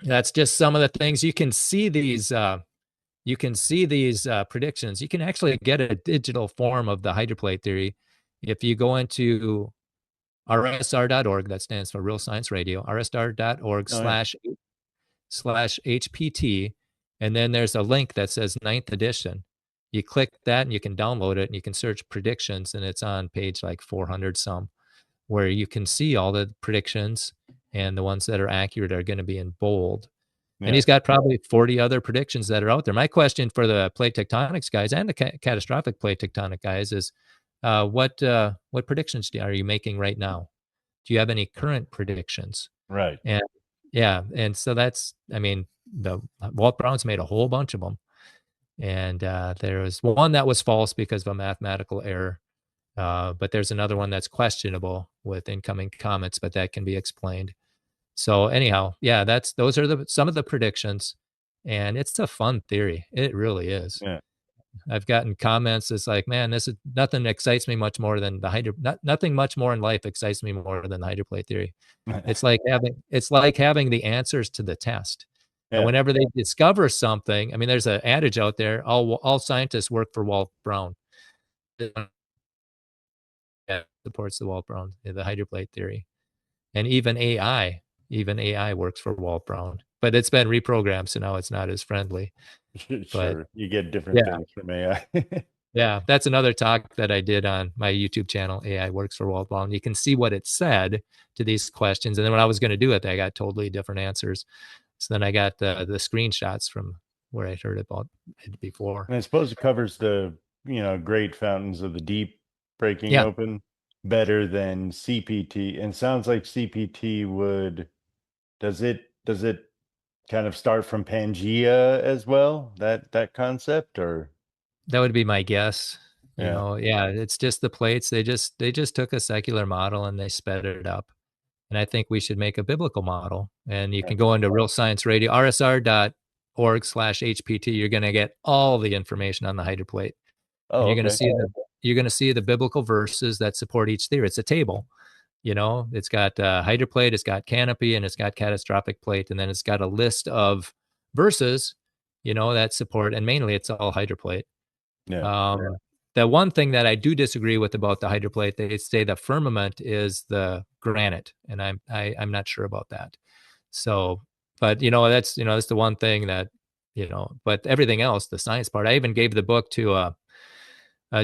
that's just some of the things you can see these. You can see these predictions. You can actually get a digital form of the hydroplate theory if you go into rsr.org. That stands for Real Science Radio. rsr.org oh yeah. slash HPT. And then there's a link that says 9th edition. You click that and you can download it and you can search predictions. And it's on page like 400 some, where you can see all the predictions, and the ones that are accurate are going to be in bold. And Yeah. he's got probably 40 other predictions that are out there. My question for the plate tectonics guys and the catastrophic plate tectonic guys is, what predictions are you making right now? Do you have any current predictions? Right. And yeah, and so that's, I mean, the Walt Brown's made a whole bunch of them, and there was one that was false because of a mathematical error. But there's another one that's questionable with incoming comets, but that can be explained. So anyhow, yeah, those are some of the predictions, and it's a fun theory. It really is. Yeah. I've gotten comments. It's like, man, this is nothing excites me much more than nothing much more in life excites me more than the hydroplate theory. It's like having the answers to the test. And Yeah. whenever they discover something, I mean, there's an adage out there: all scientists work for Walt Brown. Yeah, supports the Walt Brown, the hydroplate theory. And even AI works for Walt Brown, but it's been reprogrammed, so now it's not as friendly. But Sure. You get different yeah, things from AI. yeah, that's another talk that I did on my YouTube channel. AI works for Walt Brown. You can see what it said to these questions, and then when I was going to do it, I got totally different answers. So then I got the screenshots from where I heard about it before. And I suppose it covers the, great fountains of the deep breaking Yeah, open better than CPT. And sounds like CPT does it kind of start from Pangea as well? That concept, or that would be my guess. yeah. Yeah, it's just the plates. They just took a secular model and they sped it up. And I think we should make a biblical model. And you Yeah. can go into Real Science Radio, rsr.org/HPT. You're going to get all the information on the hydroplate. And Oh, okay. you're going to see the biblical verses that support each theory. It's a table. It's got hydroplate, it's got canopy, and it's got catastrophic plate. And then it's got a list of verses, that support, and mainly it's all hydroplate. Yeah. The one thing that I do disagree with about the hydroplate, they say the firmament is the granite, and I'm not sure about that. So, but that's the one thing that but everything else, the science part. I even gave the book to a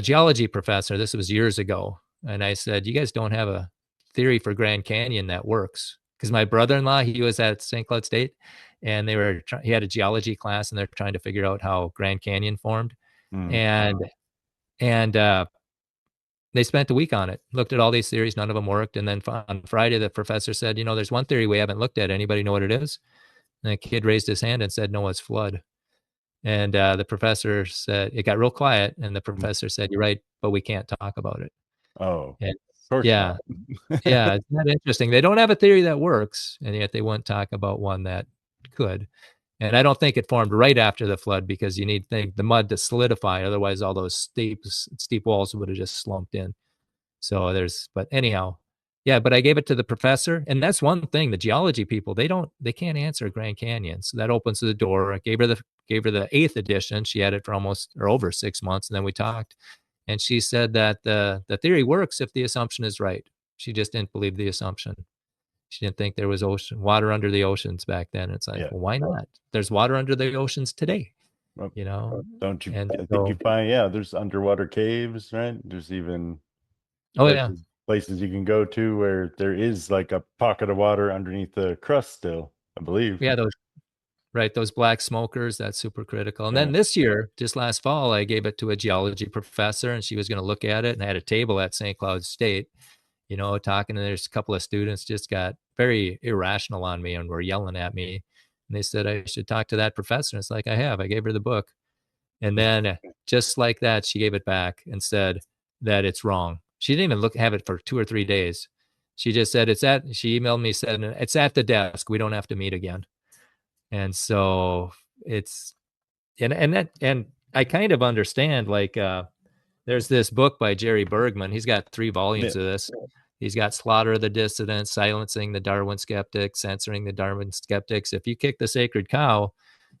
geology professor. This was years ago, and I said, "You guys don't have a theory for Grand Canyon that works." Because my brother-in-law, he was at St. Cloud State, and he had a geology class, and they're trying to figure out how Grand Canyon formed, Mm. and they spent a week on it, looked at all these theories, none of them worked. And then on Friday, the professor said, there's one theory we haven't looked at. Anybody know what it is? And the kid raised his hand and said, no, it's flood. And the professor said, it got real quiet. And the Mm. professor said, you're right, but we can't talk about it. Oh, of And course yeah, not. yeah, it's not interesting. They don't have a theory that works, and yet they won't talk about one that could. And I don't think it formed right after the flood because you need the mud to solidify. Otherwise, all those steep walls would have just slumped in. So but anyhow, yeah. But I gave it to the professor, and that's one thing. The geology people, they can't answer Grand Canyon, so that opens the door. I gave her the eighth edition. She had it for almost or over 6 months, and then we talked, and she said that the theory works if the assumption is right. She just didn't believe the assumption. She didn't think there was water under the oceans back then. It's like, Yeah. well, why not? There's water under the oceans today, Well, you know? don't you? And I think you so, find, yeah, there's underwater caves, right? There's even oh yeah, places you can go to where there is like a pocket of water underneath the crust still, I believe. yeah, those black smokers, that's super critical. And Yeah. then this year, just last fall, I gave it to a geology professor and she was going to look at it. And I had a table at St. Cloud State, talking. And there's a couple of students just got very irrational on me and were yelling at me. And they said I should talk to that professor. And it's like, I gave her the book. And then just like that, she gave it back and said that it's wrong. She didn't even have it for 2 or 3 days. She just said, she emailed me, said, it's at the desk. We don't have to meet again. And so it's, and I kind of understand, like, there's this book by Jerry Bergman. He's got 3 volumes Yeah. of this. He's got Slaughter of the Dissidents, Silencing the Darwin Skeptics, Censoring the Darwin Skeptics. If you kick the sacred cow,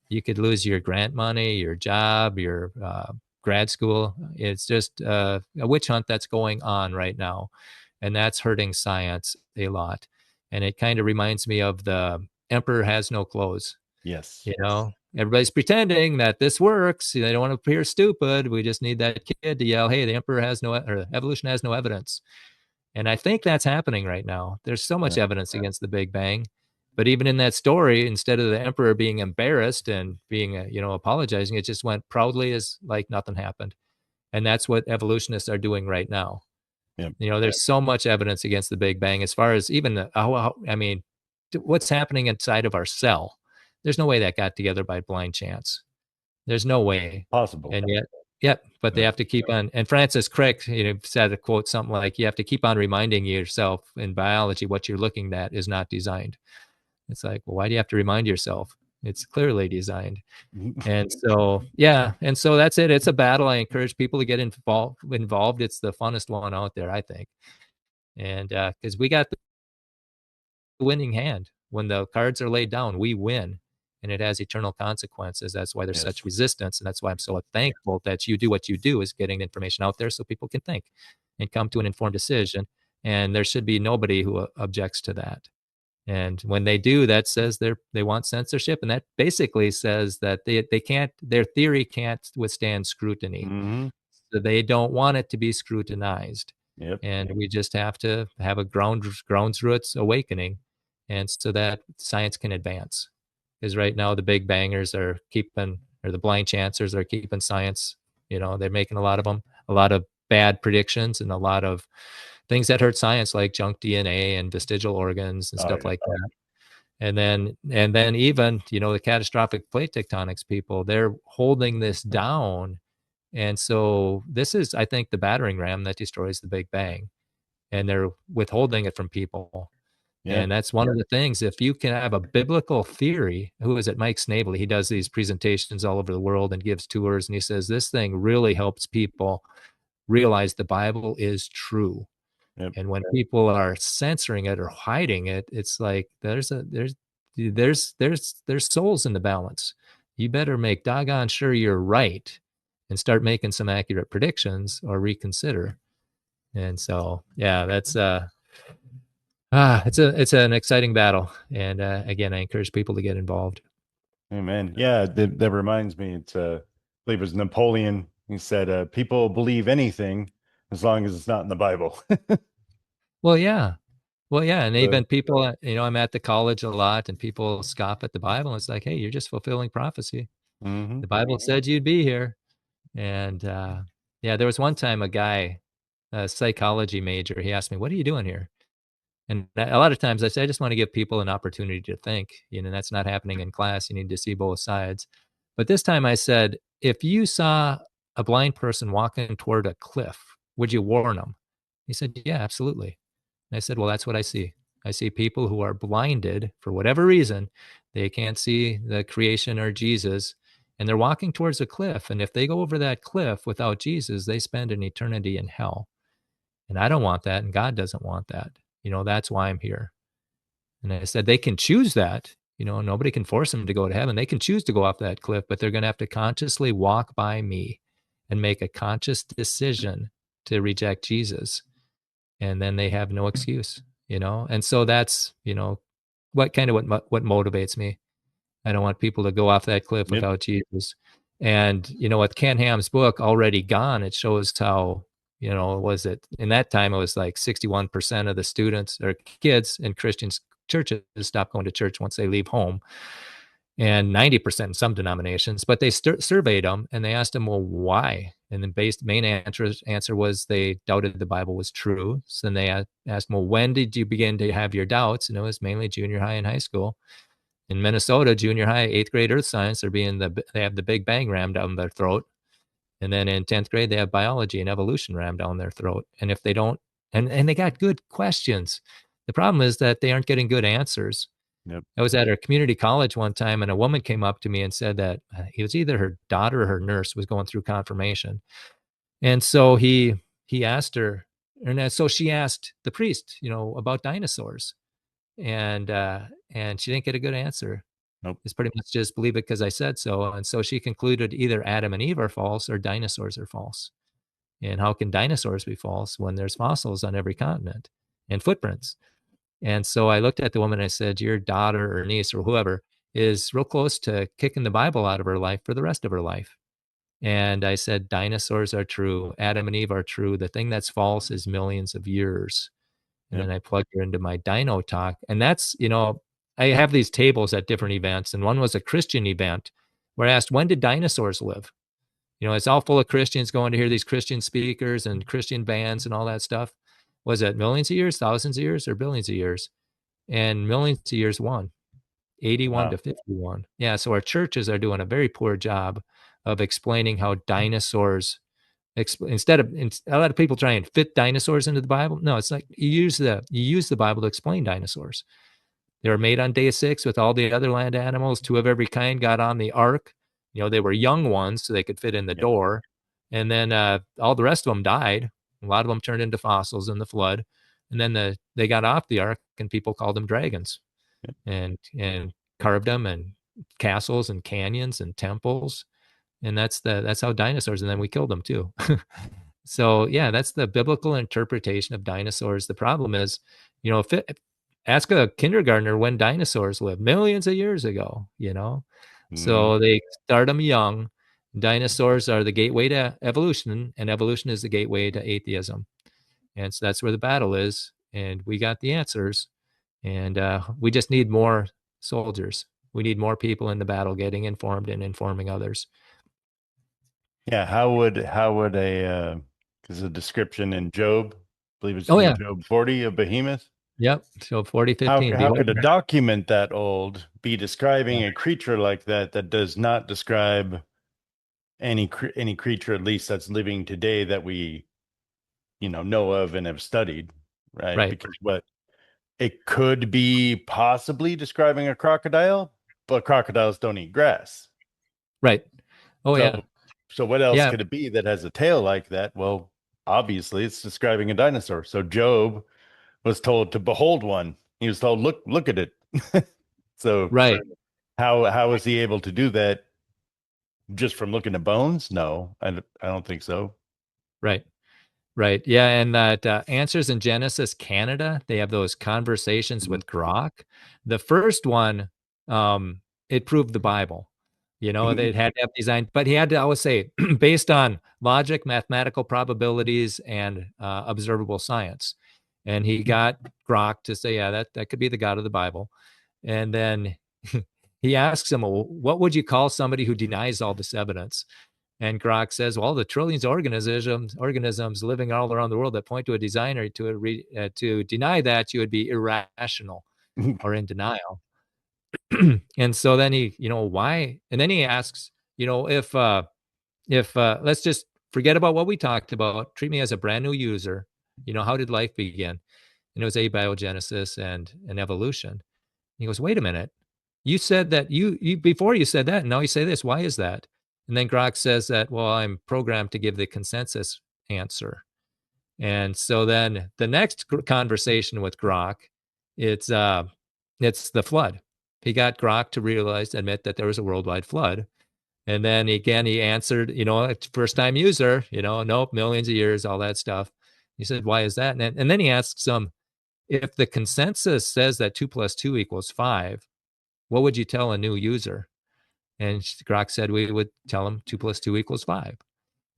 you could lose your grant money, your job, your grad school. It's just a witch hunt that's going on right now. And that's hurting science a lot. And it kind of reminds me of the emperor has no clothes. Yes. Everybody's pretending that this works. They don't want to appear stupid. We just need that kid to yell, hey, the emperor has no, or evolution has no evidence. And I think that's happening right now. There's so much Yeah. evidence against the Big Bang. But even in that story, instead of the emperor being embarrassed and being, apologizing, it just went proudly as like nothing happened. And that's what evolutionists are doing right now. Yeah. There's so much evidence against the Big Bang as far as even, what's happening inside of our cell. There's no way that got together by blind chance. There's no way. Possible. And yet, yep. But they Yeah. have to keep on. And Francis Crick, said a quote something like, "You have to keep on reminding yourself in biology what you're looking at is not designed." It's like, well, why do you have to remind yourself? It's clearly designed. And so, yeah. And so that's it. It's a battle. I encourage people to get involved. It's the funnest one out there, I think. And because we got the winning hand. When the cards are laid down, we win. And it has eternal consequences. That's why there's such Yes. resistance. And that's why I'm so thankful that you do what you do, is getting information out there so people can think and come to an informed decision. And there should be nobody who objects to that. And when they do, that says they want censorship. And that basically says that they can't, their theory can't withstand scrutiny. Hmm. So they don't want it to be scrutinized. Yep. And we just have to have a grounds roots awakening, and so that science can advance. Because right now the big bangers are keeping, or the blind chancers are keeping science. They're making a lot of them, a lot of bad predictions, and a lot of things that hurt science, like junk DNA and vestigial organs and Oh, stuff yeah. like that. And then even the catastrophic plate tectonics people, they're holding this down. And so this is, I think, the battering ram that destroys the Big Bang, and they're withholding it from people. Yeah. And that's one of the things. If you can have a biblical theory, who is it? Mike Snavely. He does these presentations all over the world and gives tours, and he says this thing really helps people realize the Bible is true. Yep. And when people are censoring it or hiding it, it's like there's souls in the balance. You better make doggone sure you're right and start making some accurate predictions or reconsider. And so, yeah, that's it's an exciting battle. And again, I encourage people to get involved. Amen. Yeah, that reminds me. I believe it was Napoleon. He said, "People believe anything as long as it's not in the Bible." Well, yeah. Well, yeah, and So, even people, I'm at the college a lot, and people scoff at the Bible. It's like, hey, you're just fulfilling prophecy. hmm. The Bible said you'd be here. And yeah, there was one time a guy. a psychology major. He asked me, "What are you doing here?" And a lot of times I say, I just want to give people an opportunity to think. That's not happening in class. You need to see both sides. But this time I said, if you saw a blind person walking toward a cliff, would you warn them? He said, yeah, absolutely. And I said, well, that's what I see. I see people who are blinded for whatever reason. They can't see the creation or Jesus, and they're walking towards a cliff. And if they go over that cliff without Jesus, they spend an eternity in hell. And I don't want that. And God doesn't want that. That's why I'm here. And I said, they can choose that. Nobody can force them to go to heaven. They can choose to go off that cliff, but they're going to have to consciously walk by me and make a conscious decision to reject Jesus. And then they have no excuse. And so that's, what motivates me. I don't want people to go off that cliff Yep. without Jesus. And, with Ken Ham's book, Already Gone, it shows how, was it in that time, it was like 61% of the students or kids in Christian churches stop going to church once they leave home, and 90% in some denominations. But they surveyed them and they asked them, well, why? And the main answer was they doubted the Bible was true. So then they asked, well, when did you begin to have your doubts? And it was mainly junior high and high school. In Minnesota, junior high, 8th grade earth science, they have the Big Bang rammed down their throat. And then in 10th grade, they have biology and evolution rammed down their throat. And if they don't, and they got good questions. The problem is that they aren't getting good answers. Yep. I was at a community college one time, and a woman came up to me and said that it was either her daughter or her nurse was going through confirmation. And so he asked her, and so she asked the priest, about dinosaurs. And she didn't get a good answer. Nope. It's pretty much just believe it because I said so. And so she concluded either Adam and Eve are false or dinosaurs are false. And how can dinosaurs be false when there's fossils on every continent and footprints? And so I looked at the woman and I said, your daughter or niece or whoever is real close to kicking the Bible out of her life for the rest of her life. And I said, dinosaurs are true. Adam and Eve are true. The thing that's false is millions of years. And Yep. then I plugged her into my dino talk. And that's, I have these tables at different events. And one was a Christian event where I asked, when did dinosaurs live? It's all full of Christians going to hear these Christian speakers and Christian bands and all that stuff. Was it millions of years, thousands of years, or billions of years? And millions of years won, 81 Wow. to 51. Yeah. So our churches are doing a very poor job of explaining how dinosaurs instead of a lot of people try and fit dinosaurs into the Bible. No, it's like you use the Bible to explain dinosaurs. They were made on day 6 with all the other land animals. 2 of every kind got on the ark. They were young ones, so they could fit in the Yep. door. And then all the rest of them died. A lot of them turned into fossils in the flood. And then they got off the ark, and people called them dragons, Yep. and carved them and castles and canyons and temples. And that's how dinosaurs. And then we killed them too. So yeah, that's the biblical interpretation of dinosaurs. The problem is, ask a kindergartner when dinosaurs lived millions of years ago. Mhm. So they start them young. Dinosaurs are the gateway to evolution, and evolution is the gateway to atheism. And so that's where the battle is. And we got the answers. And we just need more soldiers. We need more people in the battle getting informed and informing others. Yeah. How would because the description in Job, I believe it's Oh in yeah. Job 40, a behemoth. Yep. So 40, How 15. how Behold, could a document that old be yeah. describing a creature like that that does not describe any creature, at least that's living today, that we know of and have studied, right? Right. Because what it could be possibly describing a crocodile, but crocodiles don't eat grass. Right. Oh yeah. So so what else Yeah. could it be that has a tail like that? Well, obviously it's describing a dinosaur. So Job was told to behold one. He was told, look at it. So Right. how was he able to do that just from looking at bones? No, I don't think so. Right. Right. Yeah. And that Answers in Genesis Canada, they have those conversations Mhm. with Grok. The first one, it proved the Bible. They had to have designed, but he had to always say, based on logic, mathematical probabilities, and observable science. And he got Grok to say, yeah, that could be the God of the Bible. And then he asks him, well, what would you call somebody who denies all this evidence? And Grok says, well, the trillions of organisms living all around the world that point to a designer, to deny that, you would be irrational or in denial. And so then he, why? And then he asks, if let's just forget about what we talked about, treat me as a brand new user. How did life begin? And it was abiogenesis and evolution. He goes, wait a minute. You said that you before you said that, and now you say this. Why is that? And then Grok says that, well, I'm programmed to give the consensus answer. And so then the next conversation with Grok, it's the flood. He got Grok to admit that there was a worldwide flood. And then again, he answered, first time user, nope, millions of years, all that stuff. He said, why is that? And then he asks him, if the consensus says that 2 + 2 = 5, what would you tell a new user? And Grok said we would tell them 2 + 2 = 5.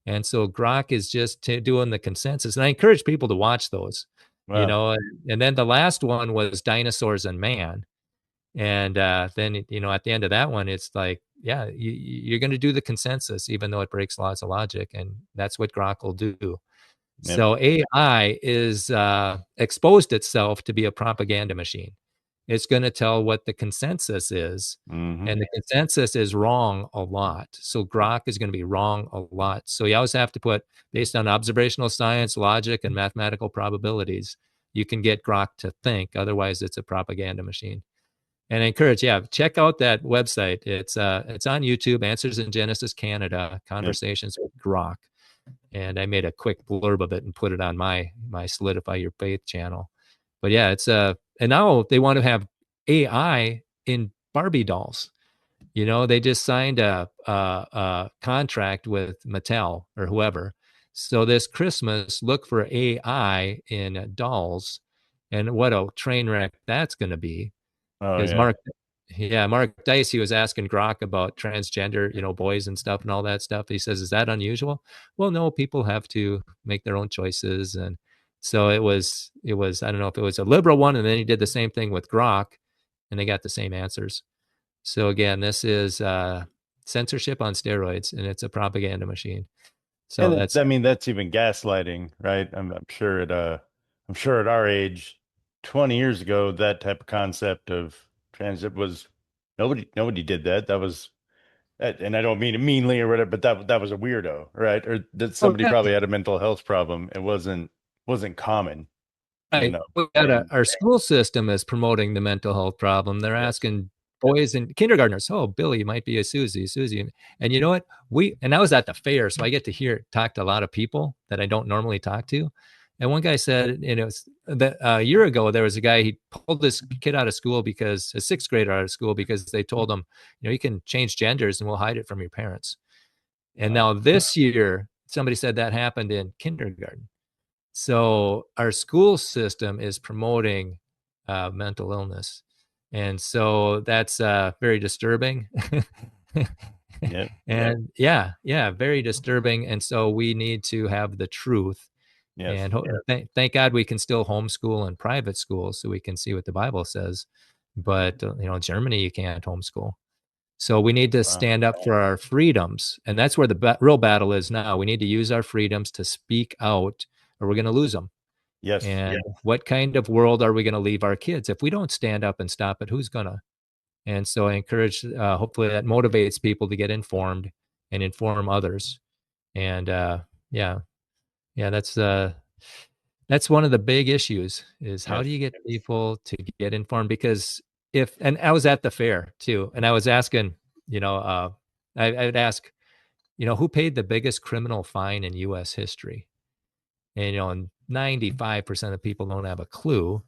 And so Grok is just doing the consensus. And I encourage people to watch those, Wow. and then the last one was dinosaurs and man. And then, at the end of that one, it's like, yeah, you're going to do the consensus, even though it breaks lots of logic. And that's what Grok will do. Yep. So AI is exposed itself to be a propaganda machine. It's going to tell what the consensus is, Hmm. and the consensus is wrong a lot. So Grok is going to be wrong a lot. So you always have to put, based on observational science, logic, and mathematical probabilities, you can get Grok to think. Otherwise, it's a propaganda machine. And I encourage, check out that website. It's on YouTube, Answers in Genesis Canada, Yep. Conversations with Grok. And I made a quick blurb of it and put it on my Solidify Your Faith channel. But yeah, it's and now they want to have AI in Barbie dolls. They just signed a contract with Mattel or whoever. So this Christmas, look for AI in dolls, and what a train wreck that's going to be. Oh Because yeah. Mark Dicey was asking Grok about transgender, boys and stuff and all that stuff. He says, is that unusual? Well, no, people have to make their own choices. And so it was, I don't know if it was a liberal one. And then he did the same thing with Grok, and they got the same answers. So again, this is censorship on steroids, and it's a propaganda machine. So And that's, I mean, that's even gaslighting, right? I'm sure I'm sure at our age, 20 years ago, that type of concept of transit was nobody did that. That was, and I don't mean it meanly or whatever, but that was a weirdo, right? Or that oh, somebody yeah, probably had a mental health problem. It wasn't common, you right. know. And Our school system is promoting the mental health problem. They're yes, asking boys and kindergartners, "Oh, Billy might be a Susie." And you know what? And I was at the fair, so I get to talk to a lot of people that I don't normally talk to. And one guy said, and it was that a year ago, there was a guy, he pulled this kid out of school, because a sixth grader out of school, because they told him, you can change genders and we'll hide it from your parents. And wow, now this year, somebody said that happened in kindergarten. So our school system is promoting mental illness, and so that's very disturbing. yeah, And very disturbing. And so we need to have the truth. yes, And thank God we can still homeschool in private schools, so we can see what the Bible says. But Germany, you can't homeschool. So we need to wow, stand up for our freedoms, and that's where the real battle is now. We need to use our freedoms to speak out, or we're going to lose them. yes, And what kind of world are we going to leave our kids if we don't stand up and stop it? Who's gonna? And so I encourage, hopefully that motivates people to get informed and inform others. And yeah, yeah, that's one of the big issues, is how yes, do you get people to get informed? Because and I was at the fair too, and I was asking, I would ask, who paid the biggest criminal fine in U.S. history? And 95% of people don't have a clue.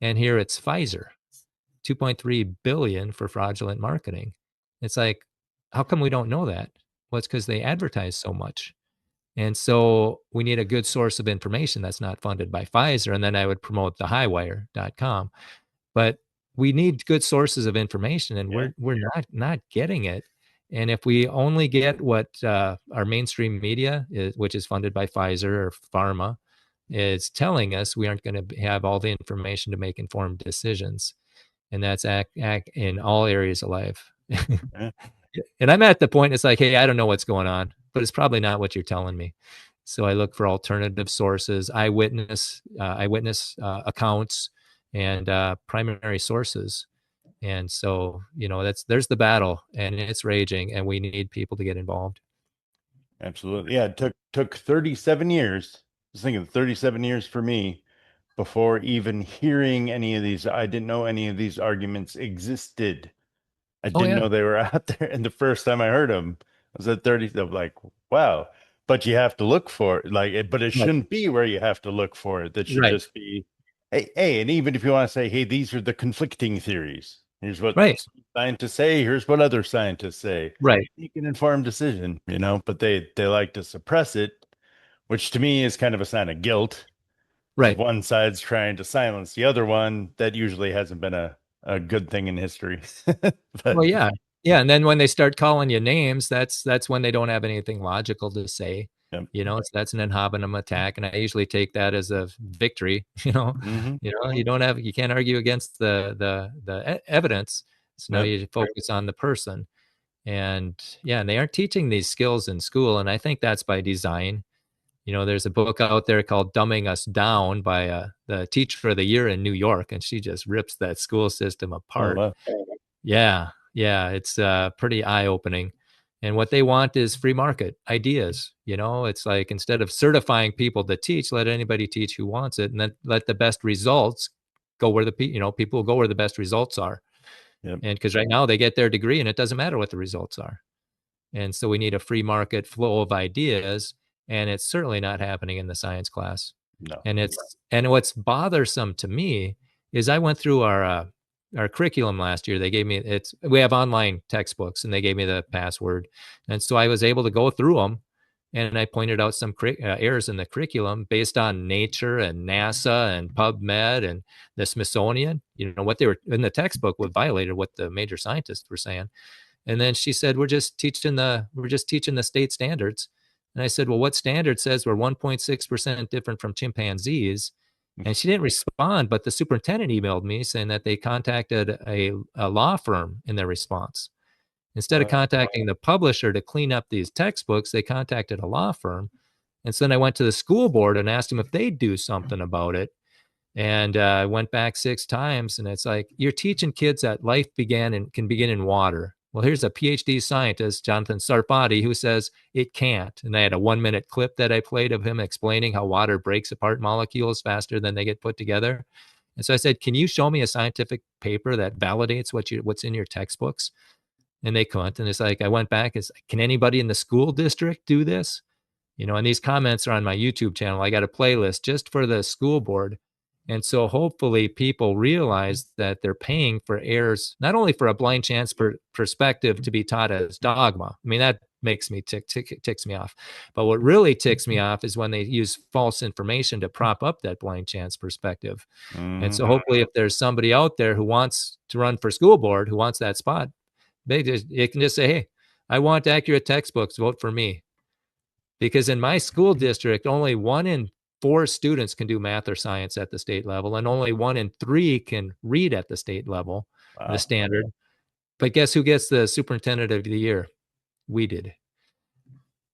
And here it's Pfizer, 2.3 billion for fraudulent marketing. It's like, how come we don't know that? Well, it's because they advertise so much. And so we need a good source of information that's not funded by Pfizer. And then I would promote the highwire.com. But we need good sources of information, and yeah, we're not getting it. And if we only get what our mainstream media is, which is funded by Pfizer or pharma, is telling us, we aren't going to have all the information to make informed decisions. And that's act in all areas of life. yeah. And I'm at the point, it's like, hey, I don't know what's going on, but it's probably not what you're telling me. So I look for alternative sources, eyewitness accounts, and primary sources. And so, there's the battle, and it's raging, and we need people to get involved. Absolutely. Yeah, it took 37 years. I was thinking 37 years for me before even hearing any of these. I didn't know any of these arguments existed. I Oh didn't yeah, know they were out there. And the first time I heard them, I was at 30. I'm like, wow. But you have to look for it. But it right, shouldn't be where you have to look for it. That should right, just be, hey, and even if you want to say, hey, these are the conflicting theories. Here's what right, scientists say. Here's what other scientists say. right, Make an informed decision, but they like to suppress it, which to me is kind of a sign of guilt. Because if right. one side's trying to silence the other one, that usually hasn't been a good thing in history. Well, But yeah, yeah. And then when they start calling you names, that's when they don't have anything logical to say. yep. So that's an ad hominem attack, and I usually take that as a victory. Hmm. You can't argue against the evidence. So now Yep. you focus on the person, and yeah, and they aren't teaching these skills in school, and I think that's by design. There's a book out there called "Dumbing Us Down" by the teacher of the year in New York, and she just rips that school system Oh, apart. wow. Yeah, yeah, it's pretty eye-opening. And what they want is free market ideas. It's like instead of certifying people to teach, let anybody teach who wants it, and then let the best results go where people go where the best results are. Yep. And because right now they get their degree and it doesn't matter what the results are. And so we need a free market flow of ideas, and it's certainly not happening in the science class. No. And what's bothersome to me is I went through our curriculum last year. They gave me we have online textbooks, and they gave me the password, and so I was able to go through them, and I pointed out some errors in the curriculum based on Nature and NASA and PubMed and the Smithsonian. What they were in the textbook would violated what the major scientists were saying. And then she said, we're just teaching the state standards. And I said, well, what standard says we're 1.6% different from chimpanzees? And she didn't respond, but the superintendent emailed me saying that they contacted a law firm in their response. Instead of Wow. contacting the publisher to clean up these textbooks, they contacted a law firm. And so then I went to the school board and asked them if they'd do something about it. And I went back 6 times, and it's like, you're teaching kids that life can begin in water. Well, here's a PhD scientist, Jonathan Sarfati, who says it can't. And I had a 1 minute clip that I played of him explaining how water breaks apart molecules faster than they get put together. And so I said, can you show me a scientific paper that validates what's in your textbooks? And they couldn't. And it's like, I went back, it's like, can anybody in the school district do this? And these comments are on my YouTube channel. I got a playlist just for the school board. And so hopefully people realize that they're paying for errors, not only for a blind chance perspective to be taught as dogma. I mean, that makes me ticks me off. But what really ticks me off is when they use false information to prop up that blind chance perspective. And Hmm. so hopefully if there's somebody out there who wants to run for school board, who wants that spot, it can just say, hey, I want accurate textbooks, vote for me. Because in my school district, only 1 in 4 students can do math or science at the state level, and only 1 in 3 can read at the state level, the Wow. standard. But guess who gets the superintendent of the year? We did.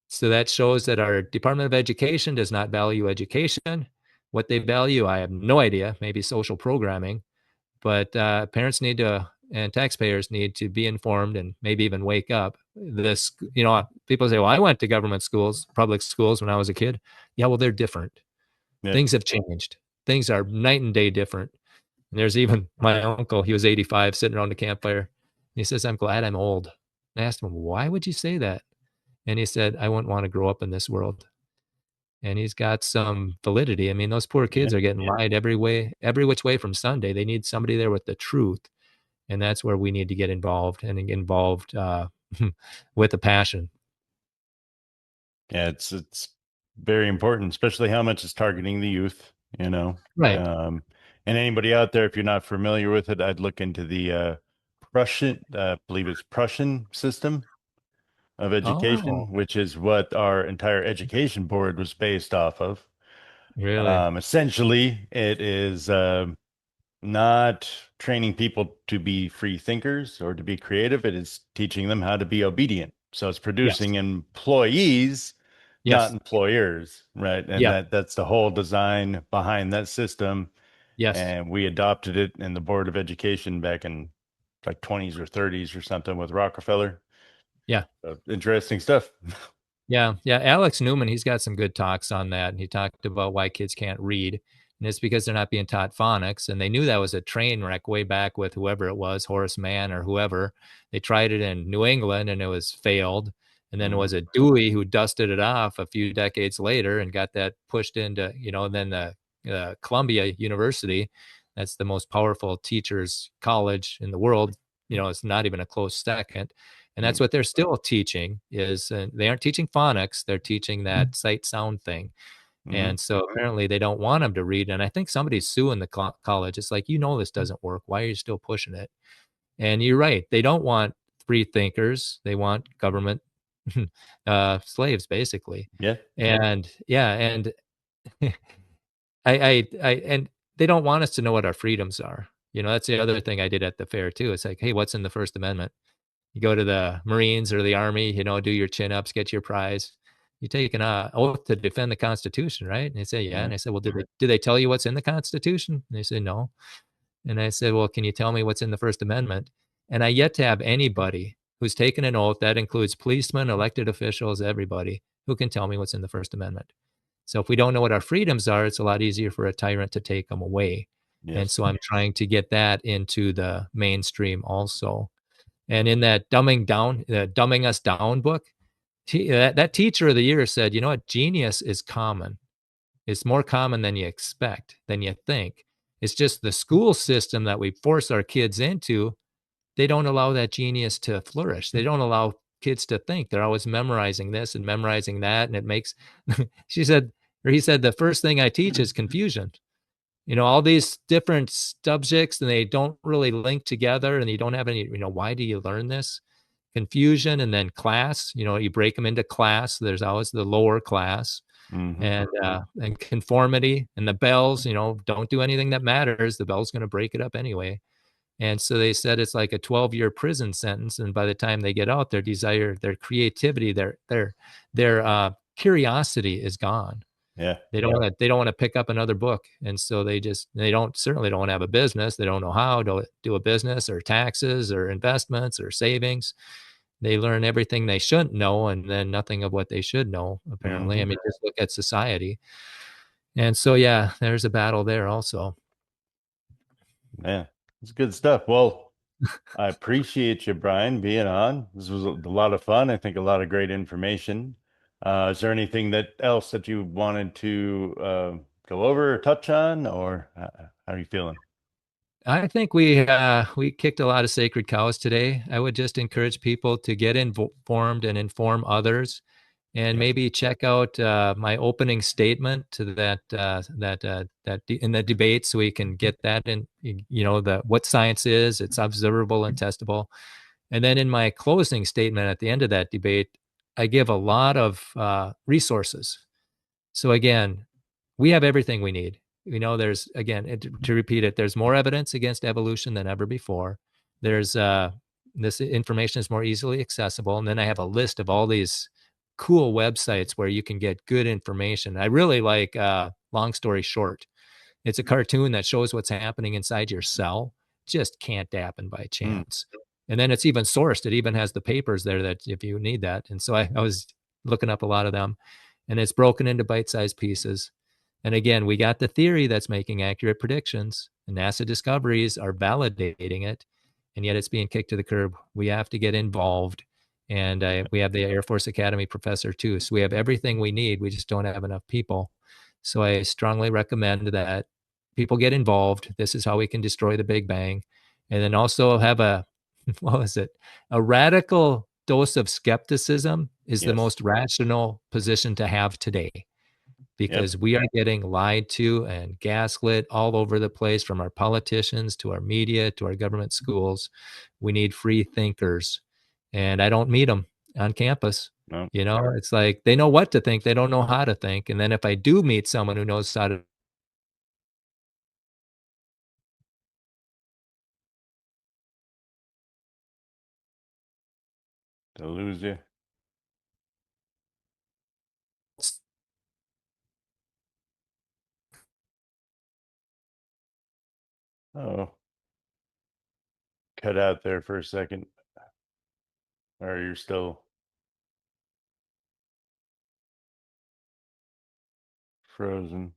So that shows that our Department of Education does not value education. What they value, I have no idea, maybe social programming. But parents need to, and taxpayers need to be informed and maybe even wake up. People say, well, I went to government schools, public schools when I was a kid. Yeah, well, they're different. Yep. Things have changed. Things are night and day different. And there's even my uncle, he was 85, sitting around the campfire. And he says, I'm glad I'm old. And I asked him, why would you say that? And he said, I wouldn't want to grow up in this world. And he's got some validity. I mean, those poor Yeah. kids are getting lied every which way from Sunday. They need somebody there with the truth. And that's where we need to get involved and involved with a passion. Yeah, it's very important, especially how much it's targeting the youth, you know. Right. Um, and anybody out there, if you're not familiar with it, I'd look into the Prussian, I believe it's Prussian system of Oh, education, which is what our entire education board was based off of. really? Essentially, it is not training people to be free thinkers or to be creative. It is teaching them how to be obedient. So it's Yes. producing employees, not Yes. employers, right? And Yeah. that's the whole design behind that system. Yes. And we adopted it in the Board of Education back in like 20s or 30s or something with Rockefeller. Yeah. So interesting stuff. Yeah, yeah. Alex Newman, he's got some good talks on that. And he talked about why kids can't read. And it's because they're not being taught phonics. And they knew that was a train wreck way back with whoever it was, Horace Mann or whoever. They tried it in New England and it was failed. And then it Mhm. was a Dewey who dusted it off a few decades later and got that pushed into, then the Columbia University. That's the most powerful teachers college in the world. It's not even a close second, and that's Mm. what they're still teaching is they aren't teaching phonics, they're teaching that sight sound thing. Mhm. And so apparently they don't want them to read, and I think somebody's suing the college. It's like, this doesn't work, why are you still pushing it? And you're right, they don't want free thinkers, they want government slaves basically. Yeah. And yeah, and and they don't want us to know what our freedoms are. That's the other thing I did at the fair too. It's like, hey, what's in the First Amendment? You go to the Marines or the Army, do your chin ups, get your prize. You take an oath to defend the Constitution, right? And they say, yeah. Yeah. And I said, well, did they tell you what's in the Constitution? And they said, no. And I said, well, can you tell me what's in the First Amendment? And I yet to have anybody who's taken an oath, that includes policemen, elected officials, everybody, who can tell me what's in the First Amendment. So if we don't know what our freedoms are, it's a lot easier for a tyrant to take them away. And Yes. so I'm trying to get that into the mainstream also. And in that dumbing us down book, that teacher of the year said, you know what, genius is common. It's more common than you expect, than you think. It's just the school system that we force our kids into, they don't allow that genius to flourish. They don't allow kids to think. They're always memorizing this and memorizing that. And it makes, she said, or he said, the first thing I teach is confusion. All these different subjects and they don't really link together and you don't have any, why do you learn this? Confusion. And then class, you break them into class. There's always the lower class Hmm. and conformity and the bells, don't do anything that matters. The bell's going to break it up anyway. And so they said it's like a 12-year prison sentence. And by the time they get out, their desire, their creativity, their curiosity is gone. Yeah. They don't want to pick up another book. And so certainly don't want to have a business. They don't know how to do a business or taxes or investments or savings. They learn everything they shouldn't know and then nothing of what they should know, apparently. I Hmm. mean, just look at society. And so, yeah, there's a battle there also. Yeah. It's good stuff. Well, I appreciate you, Brian, being on. This was a lot of fun. I think a lot of great information. Is there anything else that you wanted to go over or touch on, or how are you feeling? I think we kicked a lot of sacred cows today. I would just encourage people to get informed and inform others, and Yes. maybe check out my opening statement to in the debate, so we can get that in. The what science is, it's observable and testable, and then in my closing statement at the end of that debate, I give a lot of resources. So again, we have everything we need. There's again to repeat it. There's more evidence against evolution than ever before. There's this information is more easily accessible, and then I have a list of all these cool websites where you can get good information. I really like Long Story Short. It's a cartoon that shows what's happening inside your cell. Just can't happen by Mm. chance. And then it's even sourced. It even has the papers there that if you need that. And so I was looking up a lot of them, and it's broken into bite-sized pieces. And again, we got the theory that's making accurate predictions, and NASA discoveries are validating it, and yet it's being kicked to the curb. We have to get involved. And we have the Air Force Academy professor too. So we have everything we need. We just don't have enough people. So I strongly recommend that people get involved. This is how we can destroy the Big Bang. And then also have what was it? A radical dose of skepticism is the Yes. most rational position to have today, Yep. because we are getting lied to and gaslit all over the place, from our politicians to our media to our government schools. We need free thinkers, and I don't meet them on campus. No. It's like they know what to think, they don't know how to think. And then if I do meet someone who knows how to To lose you. Oh, cut out there for a second. Or you're still frozen.